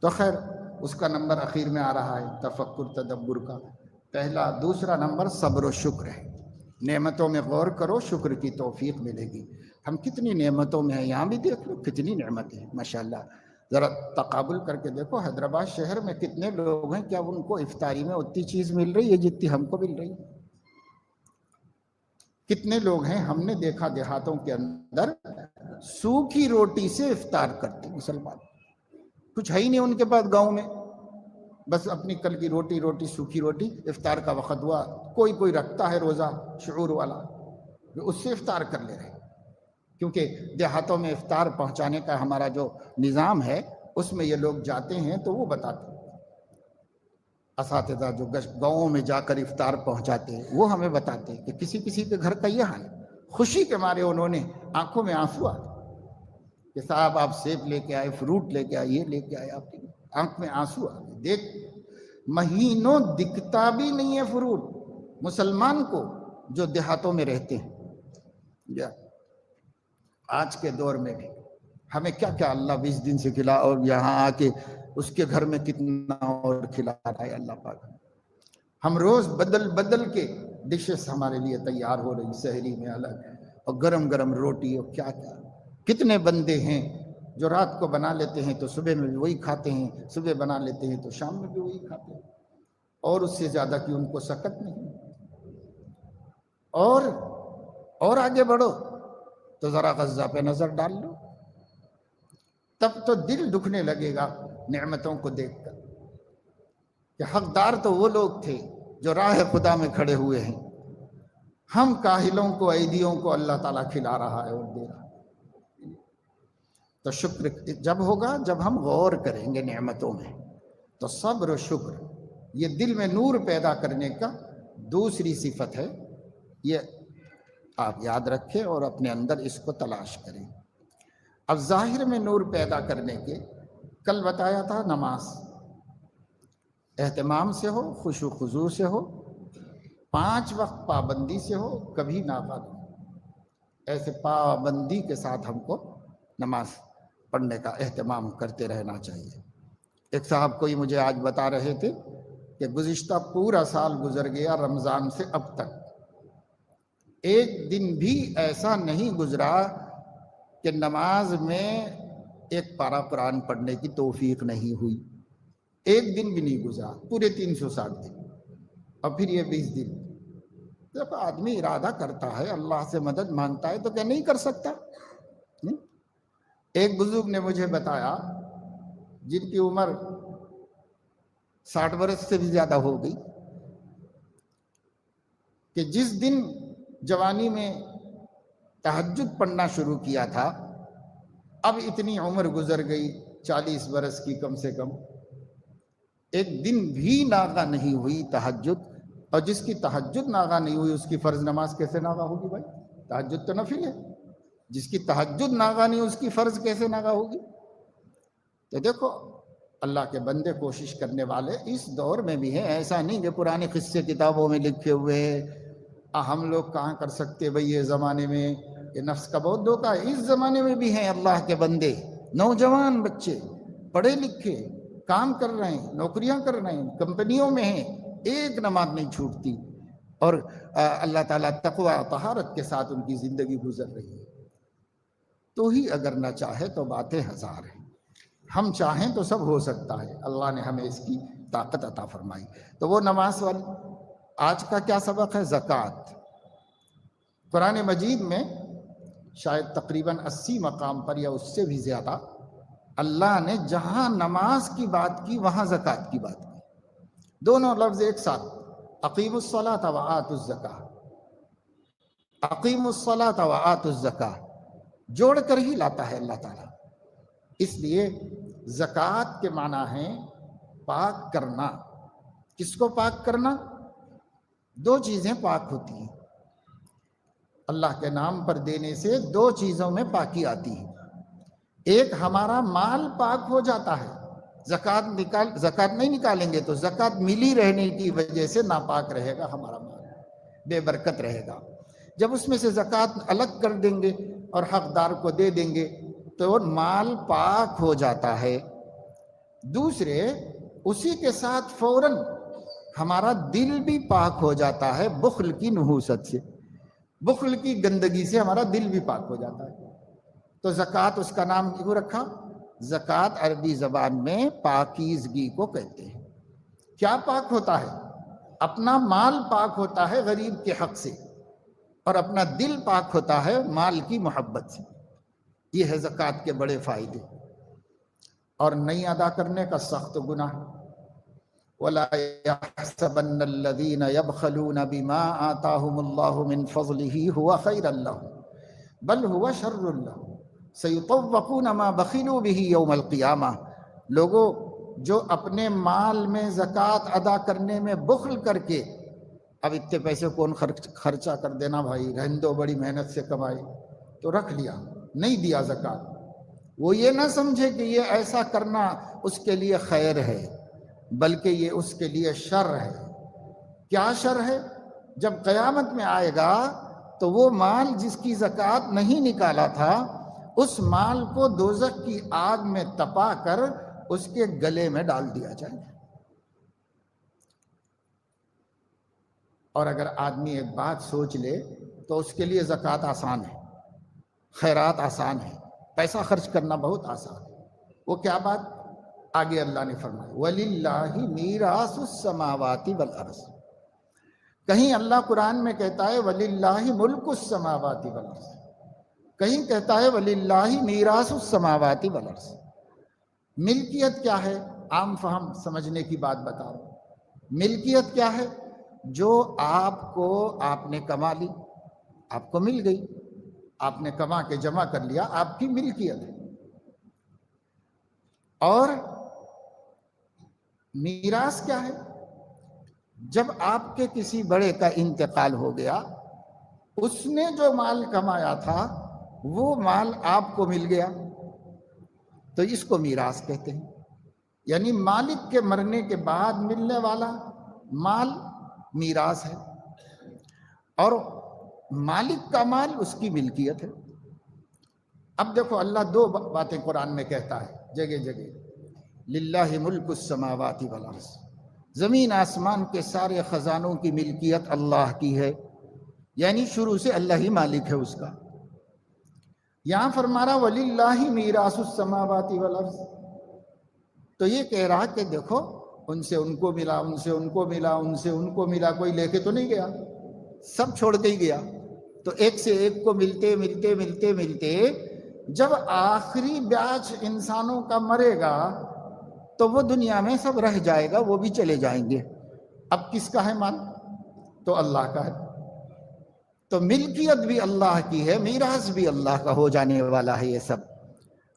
تو خیر اس کا نمبر اخیر میں آ رہا ہے تفکر تدبر کا، پہلا۔ دوسرا نمبر صبر و شکر ہے، نعمتوں میں غور کرو، شکر کی توفیق ملے گی۔ ہم کتنی نعمتوں میں ہیں، یہاں بھی دیکھ لو کتنی نعمتیں ہیں ماشاءاللہ، ذرا تقابل کر کے دیکھو، حیدرآباد شہر میں کتنے لوگ ہیں، کیا ان کو افطاری میں اتنی چیز مل رہی ہے جتنی ہم کو مل رہی ہے؟ کتنے لوگ ہیں، ہم نے دیکھا دیہاتوں کے اندر سوکھی روٹی سے افطار کرتے مسلمان، کچھ ہے ہی نہیں ان کے پاس گاؤں میں، بس اپنی کل کی روٹی سوکھی روٹی، افطار کا وقت ہوا، کوئی رکھتا ہے روزہ شعور والا، اس سے افطار کر لے رہے، کیونکہ دیہاتوں میں افطار پہنچانے کا ہمارا جو نظام ہے اس میں یہ لوگ جاتے ہیں تو وہ بتاتے ہیں، اساتذہ جو گاؤں میں جا کر افطار پہنچاتے ہیں وہ ہمیں بتاتے ہیں کہ کسی کے گھر کا یہ حال ہے، خوشی کے مارے انہوں نے آنکھوں میں آنسو آ کہ صاحب آپ سیب لے کے آئے، فروٹ لے کے آئے، یہ لے کے آئے، آپ کی آنکھ میں آنسو آ گئے۔ دیکھ مہینوں دکھتا بھی نہیں ہے فروٹ مسلمان کو جو دیہاتوں میں رہتے ہیں۔ آج کے دور میں بھی ہمیں کیا کیا اللہ 20 دن سے کھلا، اور یہاں آ کے اس کے گھر میں کتنا اور کھلا رہا ہے اللہ پاک۔ ہم روز بدل بدل کے ڈشز ہمارے لیے تیار ہو رہی، سحری میں الگ اور گرم گرم روٹی اور کیا کیا. کتنے بندے ہیں جو رات کو بنا لیتے ہیں تو صبح میں بھی وہی کھاتے ہیں، صبح بنا لیتے ہیں تو شام میں بھی وہی کھاتے ہیں، اور اس سے زیادہ کہ ان کو سکت نہیں. اور آگے بڑھو تو ذرا غزہ پہ نظر ڈال لو، تب تو دل دکھنے لگے گا نعمتوں کو دیکھ کر کہ حقدار تو وہ لوگ تھے جو راہ خدا میں کھڑے ہوئے ہیں. ہم کاہلوں کو، عیدیوں کو اللہ تعالیٰ کھلا رہا ہے اور دے رہا ہے. تو شکر جب ہوگا جب ہم غور کریں گے نعمتوں میں. تو صبر و شکر یہ دل میں نور پیدا کرنے کا دوسری صفت ہے. یہ آپ یاد رکھیں اور اپنے اندر اس کو تلاش کریں. اب ظاہر میں نور پیدا کرنے کے کل بتایا تھا نماز اہتمام سے ہو، خشوع و خضوع سے ہو، 5 وقت پابندی سے ہو، کبھی ناپابندی. ایسے پابندی کے ساتھ ہم کو نماز پڑھنے کا اہتمام کرتے رہنا چاہیے. ایک صاحب کوئی مجھے آج بتا رہے تھے کہ گزشتہ پورا سال گزر گیا رمضان سے اب تک ایک دن بھی ایسا نہیں گزرا کہ نماز میں ایک پارہ قرآن پڑھنے کی توفیق نہیں ہوئی. ایک دن بھی نہیں گزرا پورے 360 دن، اور پھر یہ 20 دن. جب آدمی ارادہ کرتا ہے، اللہ سے مدد مانگتا ہے، تو کیا نہیں کر سکتا؟ ایک بزرگ نے مجھے بتایا جن کی عمر 60 برس سے بھی زیادہ ہو گئی کہ جس دن جوانی میں تہجد پڑھنا شروع کیا تھا، اب اتنی عمر گزر گئی 40 برس کی کم سے کم، ایک دن بھی ناغہ نہیں ہوئی تہجد. اور جس کی تہجد ناغہ نہیں ہوئی اس کی فرض نماز کیسے ناغہ ہوگی بھائی؟ تہجد تو نفل ہے. جس کی تہجد ناغہ نہیں اس کی فرض کیسے ناغہ ہوگی؟ تو دیکھو اللہ کے بندے کوشش کرنے والے اس دور میں بھی ہیں. ایسا نہیں کہ پرانے قصے کتابوں میں لکھے ہوئے ہیں. ہم لوگ کہاں کر سکتے بھئی یہ زمانے میں، یہ نفس کا بہت دھوکہ ہے. اس زمانے میں بھی ہیں اللہ کے بندے، نوجوان بچے پڑھے لکھے کام کر رہے ہیں، نوکریاں کر رہے ہیں، کمپنیوں میں ہیں، ایک نماز نہیں چھوٹتی، اور اللہ تعالیٰ تقوی طہارت کے ساتھ ان کی زندگی گزر رہی ہے. تو ہی اگر نہ چاہے تو باتیں ہزار ہیں. ہم چاہیں تو سب ہو سکتا ہے. اللہ نے ہمیں اس کی طاقت عطا فرمائی. تو وہ نماز والی. آج کا کیا سبق ہے؟ زکوٰۃ. قرآن مجید میں شاید تقریباً 80 مقام پر یا اس سے بھی زیادہ اللہ نے جہاں نماز کی بات کی وہاں زکوٰۃ کی بات کی. دونوں لفظ ایک ساتھ، اقیموا الصلاۃ وآتوا الزکاۃ. اقیموا الصلاۃ وآتوا الزکاۃ جوڑ کر ہی لاتا ہے اللہ تعالیٰ. اس لیے زکوٰۃ کے معنی ہے پاک کرنا. کس کو پاک کرنا؟ 2 چیزیں پاک ہوتی ہیں. اللہ کے نام پر دینے سے 2 چیزوں میں پاکی آتی ہے. ایک ہمارا مال پاک ہو جاتا ہے. زکوٰۃ نہیں نکالیں گے تو زکوٰۃ ملی رہنے کی وجہ سے ناپاک رہے گا ہمارا مال، بے برکت رہے گا. جب اس میں سے زکوٰۃ الگ کر دیں گے اور حقدار کو دے دیں گے تو مال پاک ہو جاتا ہے. دوسرے، اسی کے ساتھ فوراً ہمارا دل بھی پاک ہو جاتا ہے بخل کی نحوست سے. بخل کی گندگی سے ہمارا دل بھی پاک ہو جاتا ہے. تو زکوٰۃ اس کا نام کیوں رکھا؟ زکوٰۃ عربی زبان میں پاکیزگی کو کہتے ہیں. کیا پاک ہوتا ہے؟ اپنا مال پاک ہوتا ہے غریب کے حق سے، اور اپنا دل پاک ہوتا ہے مال کی محبت سے. یہ ہے زکوٰۃ کے بڑے فائدے. اور نہیں ادا کرنے کا سخت گناہ. وَلَا يَحْسَبَنَّ الَّذِينَ يَبْخَلُونَ بِمَا آتَاهُمُ اللَّهُ مِنْ فَضْلِهِ هُوَ خَيْرًا لَهُمْ بَلْ هُوَ شَرٌّ لَهُمْ سَيُطَوَّقُونَ مَا بَخِلُوا بِهِ يَوْمَ الْقِيَامَةِ. لوگوں جو اپنے مال میں زکوٰۃ ادا کرنے میں بخل کر کے، اب اتنے پیسے کون خرچہ کر دینا بھائی، رہن دو، بڑی محنت سے کمائے تو رکھ لیا، نہیں دیا زکوٰۃ. وہ یہ نہ سمجھے کہ یہ ایسا کرنا اس کے لیے خیر ہے، بلکہ یہ اس کے لیے شر ہے. کیا شر ہے؟ جب قیامت میں آئے گا تو وہ مال جس کی زکوٰۃ نہیں نکالا تھا، اس مال کو دوزخ کی آگ میں تپا کر اس کے گلے میں ڈال دیا جائے گا. اور اگر آدمی ایک بات سوچ لے تو اس کے لیے زکوٰۃ آسان ہے، خیرات آسان ہے، پیسہ خرچ کرنا بہت آسان ہے۔ وہ کیا بات؟ آگے اللہ نے فرمایا وَلِلَّهِ مِيرَاثُ السَّمَاوَاتِ وَالْأَرْضِ۔ کہیں اللہ قرآن میں کہتا ہے وَلِلَّهِ مُلْكُ السَّمَاوَاتِ وَالْأَرْضِ، کہیں کہتا ہے وَلِلَّهِ مِيرَاثُ السَّمَاوَاتِ وَالْأَرْضِ۔ ملکیت کیا ہے؟ عام فہم سمجھنے کی بات بتا رہا ہوں۔ ملکیت کیا ہے؟ جو آپ کو آپ نے کما لی، آپ کو مل گئی، آپ نے کما کے جمع کر لیا، آپ کی ملکیت ہے۔ اور میراث کیا ہے؟ جب آپ کے کسی بڑے کا انتقال ہو گیا، اس نے جو مال کمایا تھا وہ مال آپ کو مل گیا، تو اس کو میراث کہتے ہیں۔ یعنی مالک کے مرنے کے بعد ملنے والا مال میراث ہے، اور مالک کا مال اس کی ملکیت ہے۔ اب دیکھو اللہ دو باتیں قرآن میں کہتا ہے جگہ جگہ، للہ ملک السماوات والارض، زمین آسمان کے سارے خزانوں کی ملکیت اللہ کی ہے، یعنی شروع سے اللہ ہی مالک ہے اس کا۔ یہاں فرما رہا وَلِلَّهِ مِيرَاثُ السَّمَاوَاتِ وَالْأَرْضِ، تو یہ کہہ رہا کہ دیکھو ان سے ان کو ملا، ان سے ان کو ملا، ان سے ان کو ملا، کوئی لے کے تو نہیں گیا، سب چھوڑ کے ہی گیا۔ تو ایک سے ایک کو ملتے ملتے ملتے ملتے جب آخری بیاچ انسانوں کا مرے گا تو وہ دنیا میں سب رہ جائے گا، وہ بھی چلے جائیں گے۔ اب کس کا ہے مال؟ تو اللہ کا ہے۔ تو ملکیت بھی اللہ کی ہے، میراث بھی اللہ کا ہو جانے والا ہے یہ سب۔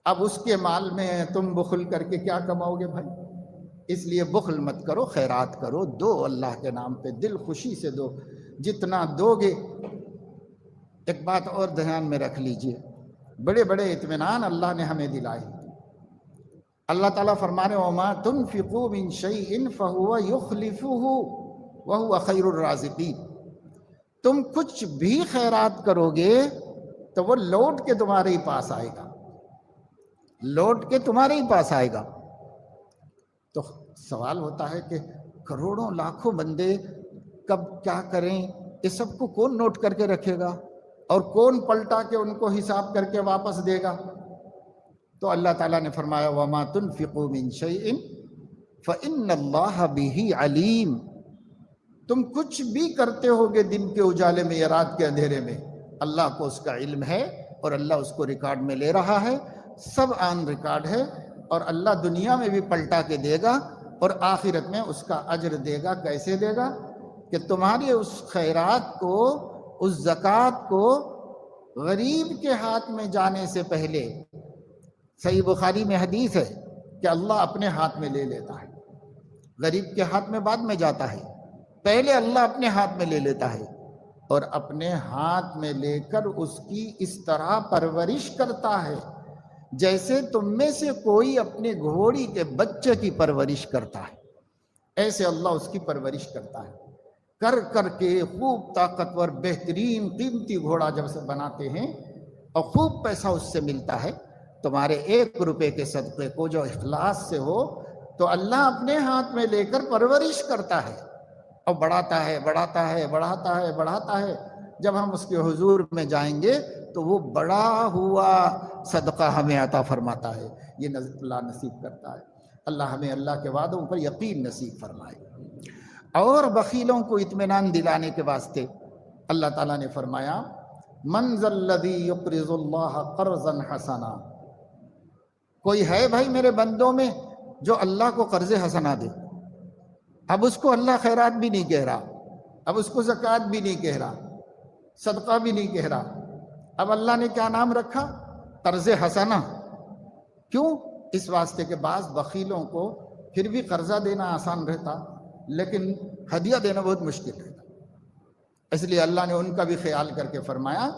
اب اس کے مال میں تم بخل کر کے کیا کماؤ گے بھائی؟ اس لیے بخل مت کرو، خیرات کرو، دو اللہ کے نام پہ، دل خوشی سے دو، جتنا دو گے۔ ایک بات اور دھیان میں رکھ لیجئے، بڑے بڑے اطمینان اللہ نے ہمیں دلائے۔ اللہ تعالیٰ فرمانے وَمَا تُنْفِقُوا مِنْ شَيْءٍ فَهُوَ يُخْلِفُهُ وَهُوَ خَيْرُ الرَّازِقِينَ، تم کچھ بھی خیرات کرو گے تو وہ لوٹ کے تمہارے ہی پاس آئے گا، لوٹ کے تمہارے ہی پاس آئے گا۔ تو سوال ہوتا ہے کہ کروڑوں لاکھوں بندے کب کیا کریں، اس سب کو کون نوٹ کر کے رکھے گا اور کون پلٹا کے ان کو حساب کر کے واپس دے گا؟ تو اللہ تعالیٰ نے فرمایا وَمَا تُنْفِقُوا مِنْ شَيْءٍ فَإِنَّ اللَّهَ بِهِ عَلِيمٌ، تم کچھ بھی کرتے ہوگے دن کے اجالے میں یا رات کے اندھیرے میں، اللہ کو اس کا علم ہے، اور اللہ اس کو ریکارڈ میں لے رہا ہے، سب آن ریکارڈ ہے، اور اللہ دنیا میں بھی پلٹا کے دے گا اور آخرت میں اس کا اجر دے گا۔ کیسے دے گا؟ کہ تمہاری اس خیرات کو، اس زکوٰۃ کو غریب کے ہاتھ میں جانے سے پہلے، صحیح بخاری میں حدیث ہے کہ اللہ اپنے ہاتھ میں لے لیتا ہے، غریب کے ہاتھ میں بعد میں جاتا ہے، پہلے اللہ اپنے ہاتھ میں لے لیتا ہے، اور اپنے ہاتھ میں لے کر اس کی اس طرح پرورش کرتا ہے جیسے تم میں سے کوئی اپنے گھوڑی کے بچے کی پرورش کرتا ہے، ایسے اللہ اس کی پرورش کرتا ہے، کر کر کے خوب طاقتور بہترین قیمتی گھوڑا جب سے بناتے ہیں اور خوب پیسہ اس سے ملتا ہے، تمہارے 1 روپے کے صدقے کو جو اخلاص سے ہو تو اللہ اپنے ہاتھ میں لے کر پرورش کرتا ہے اور بڑھاتا ہے بڑھاتا ہے بڑھاتا ہے بڑھاتا ہے۔ جب ہم اس کے حضور میں جائیں گے تو وہ بڑا ہوا صدقہ ہمیں عطا فرماتا ہے، یہ اللہ نصیب کرتا ہے۔ اللہ ہمیں اللہ کے وعدوں پر یقین نصیب فرمائے۔ اور بخیلوں کو اطمینان دلانے کے واسطے اللہ تعالیٰ نے فرمایا من ذا الذی یقرض اللہ قرضا حسنا، کوئی ہے بھائی میرے بندوں میں جو اللہ کو قرض حسنا دے؟ اب اس کو اللہ خیرات بھی نہیں کہہ رہا، اب اس کو زکوٰۃ بھی نہیں کہہ رہا، صدقہ بھی نہیں کہہ رہا، اب اللہ نے کیا نام رکھا؟ قرض حسنا۔ کیوں؟ اس واسطے کہ بعض بخیلوں کو پھر بھی قرضہ دینا آسان رہتا لیکن ہدیہ دینا بہت مشکل رہتا، اس لیے اللہ نے ان کا بھی خیال کر کے فرمایا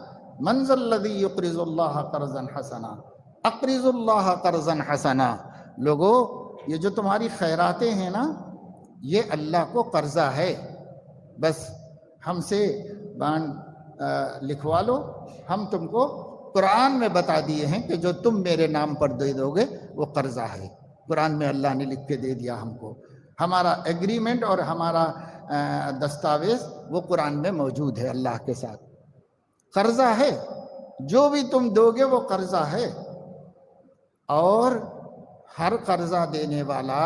من ذا الذی یقرض اللہ قرضا حسنا اقرض اللہ قرضا حسنا۔ لوگو یہ جو تمہاری خیراتیں ہیں نا، یہ اللہ کو قرضہ ہے، بس ہم سے بانڈ لکھوا لو، ہم تم کو قرآن میں بتا دیے ہیں کہ جو تم میرے نام پر دے دو گے وہ قرضہ ہے، قرآن میں اللہ نے لکھ کے دے دیا ہم کو، ہمارا ایگریمنٹ اور ہمارا دستاویز وہ قرآن میں موجود ہے اللہ کے ساتھ. قرضہ ہے، جو بھی تم دو گے وہ قرضہ ہے، اور ہر قرضہ دینے والا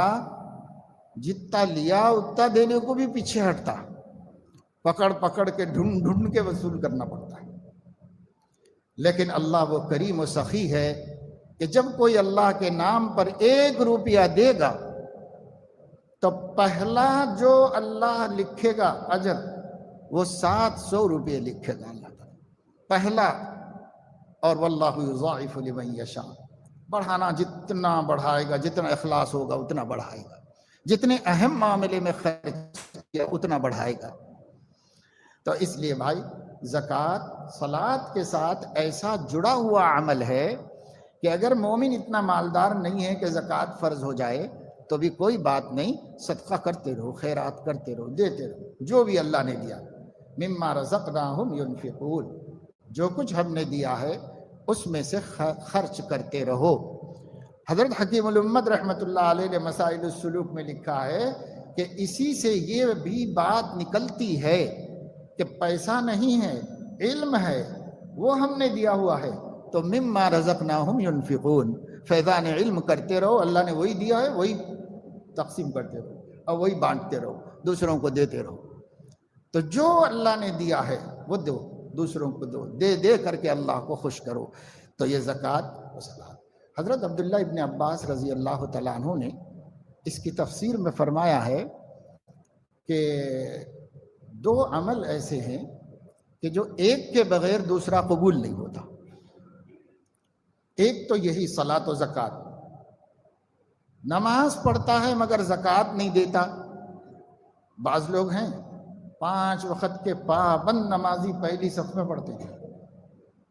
جتنا لیا اتنا دینے کو بھی پیچھے ہٹتا، پکڑ پکڑ کے ڈھونڈ ڈھونڈ کے وصول کرنا پڑتا ہے. لیکن اللہ وہ کریم و سخی ہے کہ جب کوئی اللہ کے نام پر 1 روپیہ دے گا تو پہلا جو اللہ لکھے گا اجر وہ 700 روپے لکھے گا اللہ تعالیٰ پہلا. اور واللہ یضاعف لمن یشاء، بڑھانا جتنا بڑھائے گا، جتنا اخلاص ہوگا اتنا بڑھائے گا، جتنے اہم معاملے میں خرچ کیا اتنا بڑھائے گا. تو اس لیے بھائی زکوٰۃ صلاۃ کے ساتھ ایسا جڑا ہوا عمل ہے کہ اگر مومن اتنا مالدار نہیں ہے کہ زکوٰۃ فرض ہو جائے تو بھی کوئی بات نہیں، صدقہ کرتے رہو، خیرات کرتے رہو، دیتے رہو جو بھی اللہ نے دیا. مما رزقناہم ينفقون، جو کچھ ہم نے دیا ہے اس میں سے خرچ کرتے رہو. حضرت حکیم الامت رحمۃ اللہ علیہ نے مسائل السلوک میں لکھا ہے کہ اسی سے یہ بھی بات نکلتی ہے کہ پیسہ نہیں ہے، علم ہے، وہ ہم نے دیا ہوا ہے. تو مما رزقناہم ينفقون، فیضان علم کرتے رہو، اللہ نے وہی دیا ہے وہی تقسیم کرتے رہو اور وہی بانٹتے رہو، دوسروں کو دیتے رہو. تو جو اللہ نے دیا ہے وہ دو، دوسروں کو دو، دے دے کر کے اللہ کو خوش کرو. تو یہ زکوٰۃ و صلاۃ. حضرت عبداللہ ابن عباس رضی اللہ تعالیٰ عنہ نے اس کی تفسیر میں فرمایا ہے کہ 2 عمل ایسے ہیں کہ جو ایک کے بغیر دوسرا قبول نہیں ہوتا. ایک تو یہی صلاۃ و زکوٰۃ، نماز پڑھتا ہے مگر زکوٰۃ نہیں دیتا. بعض لوگ ہیں 5 وقت کے پابند نمازی پہلی صف میں پڑھتے ہیں،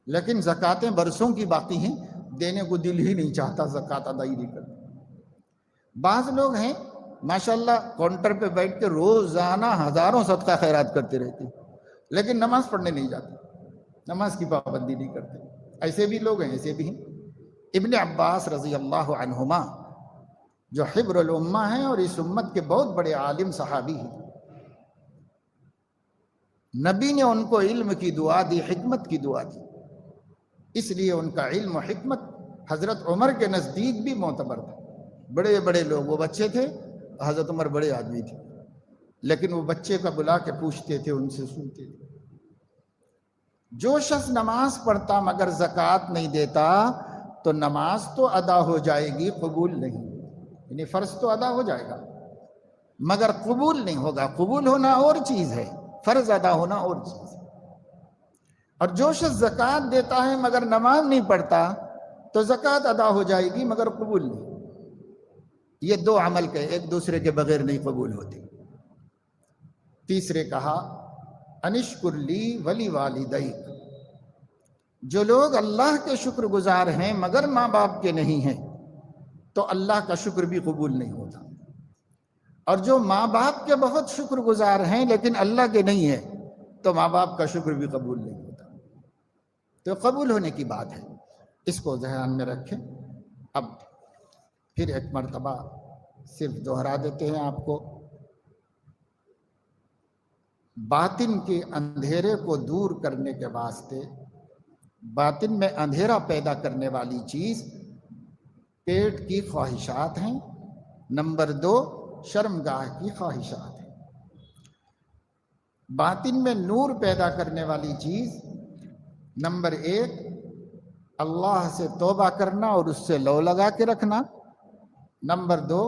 لیکن زکوٰتیں برسوں کی باقی ہیں، دینے کو دل ہی نہیں چاہتا، زکوٰۃ ادا ہی نہیں کرتا. بعض لوگ ہیں ماشاءاللہ کاؤنٹر پہ بیٹھ کے روزانہ ہزاروں صدقہ خیرات کرتے رہتے لیکن نماز پڑھنے نہیں جاتے، نماز کی پابندی نہیں کرتے. ایسے بھی لوگ ہیں، ایسے بھی ہیں. ابن عباس رضی اللہ عنہما جو حبر الامہ ہیں اور اس امت کے بہت بڑے عالم صحابی ہیں، نبی نے ان کو علم کی دعا دی، حکمت کی دعا دی. اس لیے ان کا علم و حکمت حضرت عمر کے نزدیک بھی معتبر تھا. بڑے بڑے لوگ، وہ بچے تھے، حضرت عمر بڑے آدمی تھے، لیکن وہ بچے کا بلا کے پوچھتے تھے، ان سے سنتے تھے. جو شخص نماز پڑھتا مگر زکوٰۃ نہیں دیتا تو نماز تو ادا ہو جائے گی، قبول نہیں. یعنی فرض تو ادا ہو جائے گا مگر قبول نہیں ہوگا. قبول ہونا اور چیز ہے، فرض ادا ہونا اور چیز ہے. اور جو شخص زکوٰۃ دیتا ہے مگر نماز نہیں پڑھتا تو زکوٰۃ ادا ہو جائے گی مگر قبول نہیں. یہ 2 عمل کے ایک دوسرے کے بغیر نہیں قبول ہوتے. تیسرے کہا انشکر لی ولی والدیک، جو لوگ اللہ کے شکر گزار ہیں مگر ماں باپ کے نہیں ہیں تو اللہ کا شکر بھی قبول نہیں ہوتا. اور جو ماں باپ کے بہت شکر گزار ہیں لیکن اللہ کے نہیں ہیں تو ماں باپ کا شکر بھی قبول نہیں ہوتا. تو قبول ہونے کی بات ہے، اس کو ذہن میں رکھیں. اب پھر ایک مرتبہ صرف دوہرا دیتے ہیں آپ کو. باطن کے اندھیرے کو دور کرنے کے واسطے، باطن میں اندھیرا پیدا کرنے والی چیز پیٹ کی خواہشات ہیں. نمبر 2 شرمگاہ کی خواہشات ہیں. باطن میں نور پیدا کرنے والی چیز نمبر 1 اللہ سے توبہ کرنا اور اس سے لو لگا کے رکھنا. نمبر 2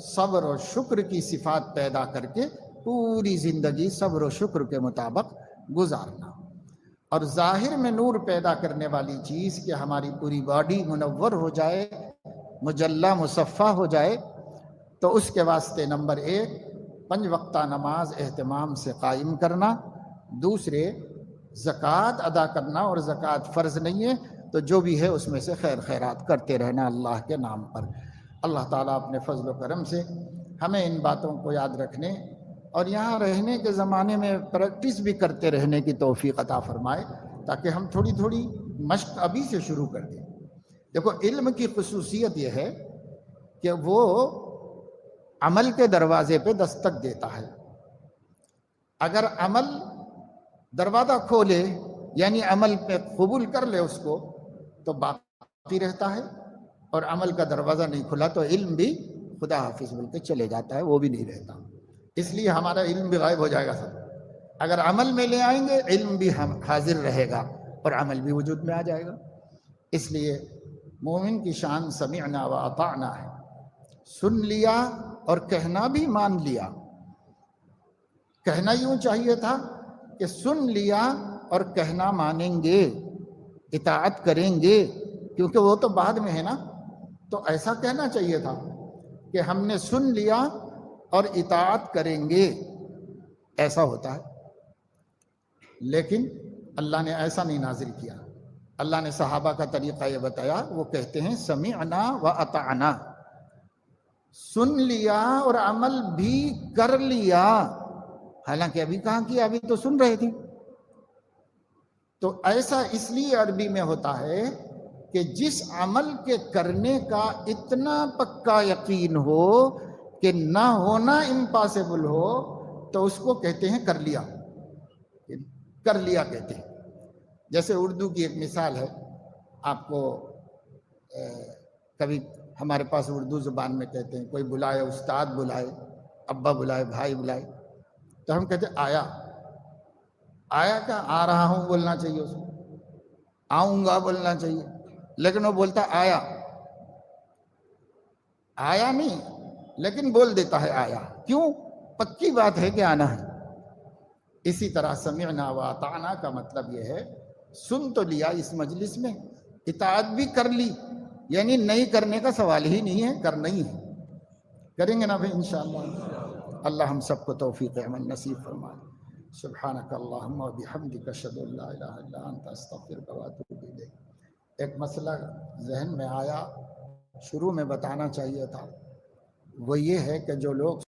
صبر و شکر کی صفات پیدا کر کے پوری زندگی صبر و شکر کے مطابق گزارنا. اور ظاہر میں نور پیدا کرنے والی چیز کہ ہماری پوری باڈی منور ہو جائے، مجلہ مصفہ ہو جائے، تو اس کے واسطے نمبر 1 5 وقتہ نماز اہتمام سے قائم کرنا. دوسرے زکوٰۃ ادا کرنا، اور زکوٰۃ فرض نہیں ہے تو جو بھی ہے اس میں سے خیر خیرات کرتے رہنا اللہ کے نام پر. اللہ تعالیٰ اپنے فضل و کرم سے ہمیں ان باتوں کو یاد رکھنے اور یہاں رہنے کے زمانے میں پریکٹس بھی کرتے رہنے کی توفیق عطا فرمائے، تاکہ ہم تھوڑی تھوڑی مشق ابھی سے شروع کر دیں. دیکھو علم کی خصوصیت یہ ہے کہ وہ عمل کے دروازے پہ دستک دیتا ہے. اگر عمل دروازہ کھولے یعنی عمل پہ قبول کر لے اس کو تو باقی رہتا ہے، اور عمل کا دروازہ نہیں کھلا تو علم بھی خدا حافظ بول کے چلے جاتا ہے، وہ بھی نہیں رہتا۔ اس لیے ہمارا علم بھی غائب ہو جائے گا سب۔ اگر عمل میں لے آئیں گے علم بھی حاضر رہے گا اور عمل بھی وجود میں آ جائے گا۔ اس لیے مومن کی شان سمعنا و اطعنا ہے، سن لیا اور کہنا بھی مان لیا۔ کہنا یوں چاہیے تھا کہ سن لیا اور کہنا مانیں گے، اطاعت کریں گے، کیونکہ وہ تو بعد میں ہے نا، تو ایسا کہنا چاہیے تھا کہ ہم نے سن لیا اور اطاعت کریں گے، ایسا ہوتا ہے۔ لیکن اللہ نے ایسا نہیں نازل کیا۔ اللہ نے صحابہ کا طریقہ یہ بتایا، وہ کہتے ہیں سمعنا و اطعنا، سن لیا اور عمل بھی کر لیا، حالانکہ ابھی کہاں کیا، ابھی تو سن رہے تھے۔ تو ایسا اس لیے عربی میں ہوتا ہے کہ جس عمل کے کرنے کا اتنا پکا یقین ہو کہ نہ ہونا امپاسبل ہو تو اس کو کہتے ہیں کر لیا، کر لیا کہتے ہیں۔ جیسے اردو کی ایک مثال ہے، آپ کو کبھی ہمارے پاس اردو زبان میں کہتے ہیں، کوئی بلائے، استاد بلائے، ابا بلائے، بھائی بلائے، تو ہم کہتے ہیں آیا۔ آیا کیا؟ آ رہا ہوں بولنا چاہیے اس کو، آؤں گا بولنا چاہیے، لیکن وہ بولتا آیا۔ آیا نہیں، لیکن بول دیتا ہے آیا، کیوں؟ پکی بات ہے کہ آنا ہے۔ اسی طرح سمعنا و اطعنا کا مطلب یہ ہے سن تو لیا اس مجلس میں، اطاعت بھی کر لی، یعنی نہیں کرنے کا سوال ہی نہیں ہے، کرنا ہی ہے۔ کریں گے نا بھائی انشاءاللہ؟ اللہ ہم سب کو توفیق عمل نصیب فرمائے۔ سبحانک اللہم و بحمدک اشہد ان لا الہ الا انت استغفرک و اتوب الیک۔ ایک مسئلہ ذہن میں آیا، شروع میں بتانا چاہیے تھا، وہ یہ ہے کہ جو لوگ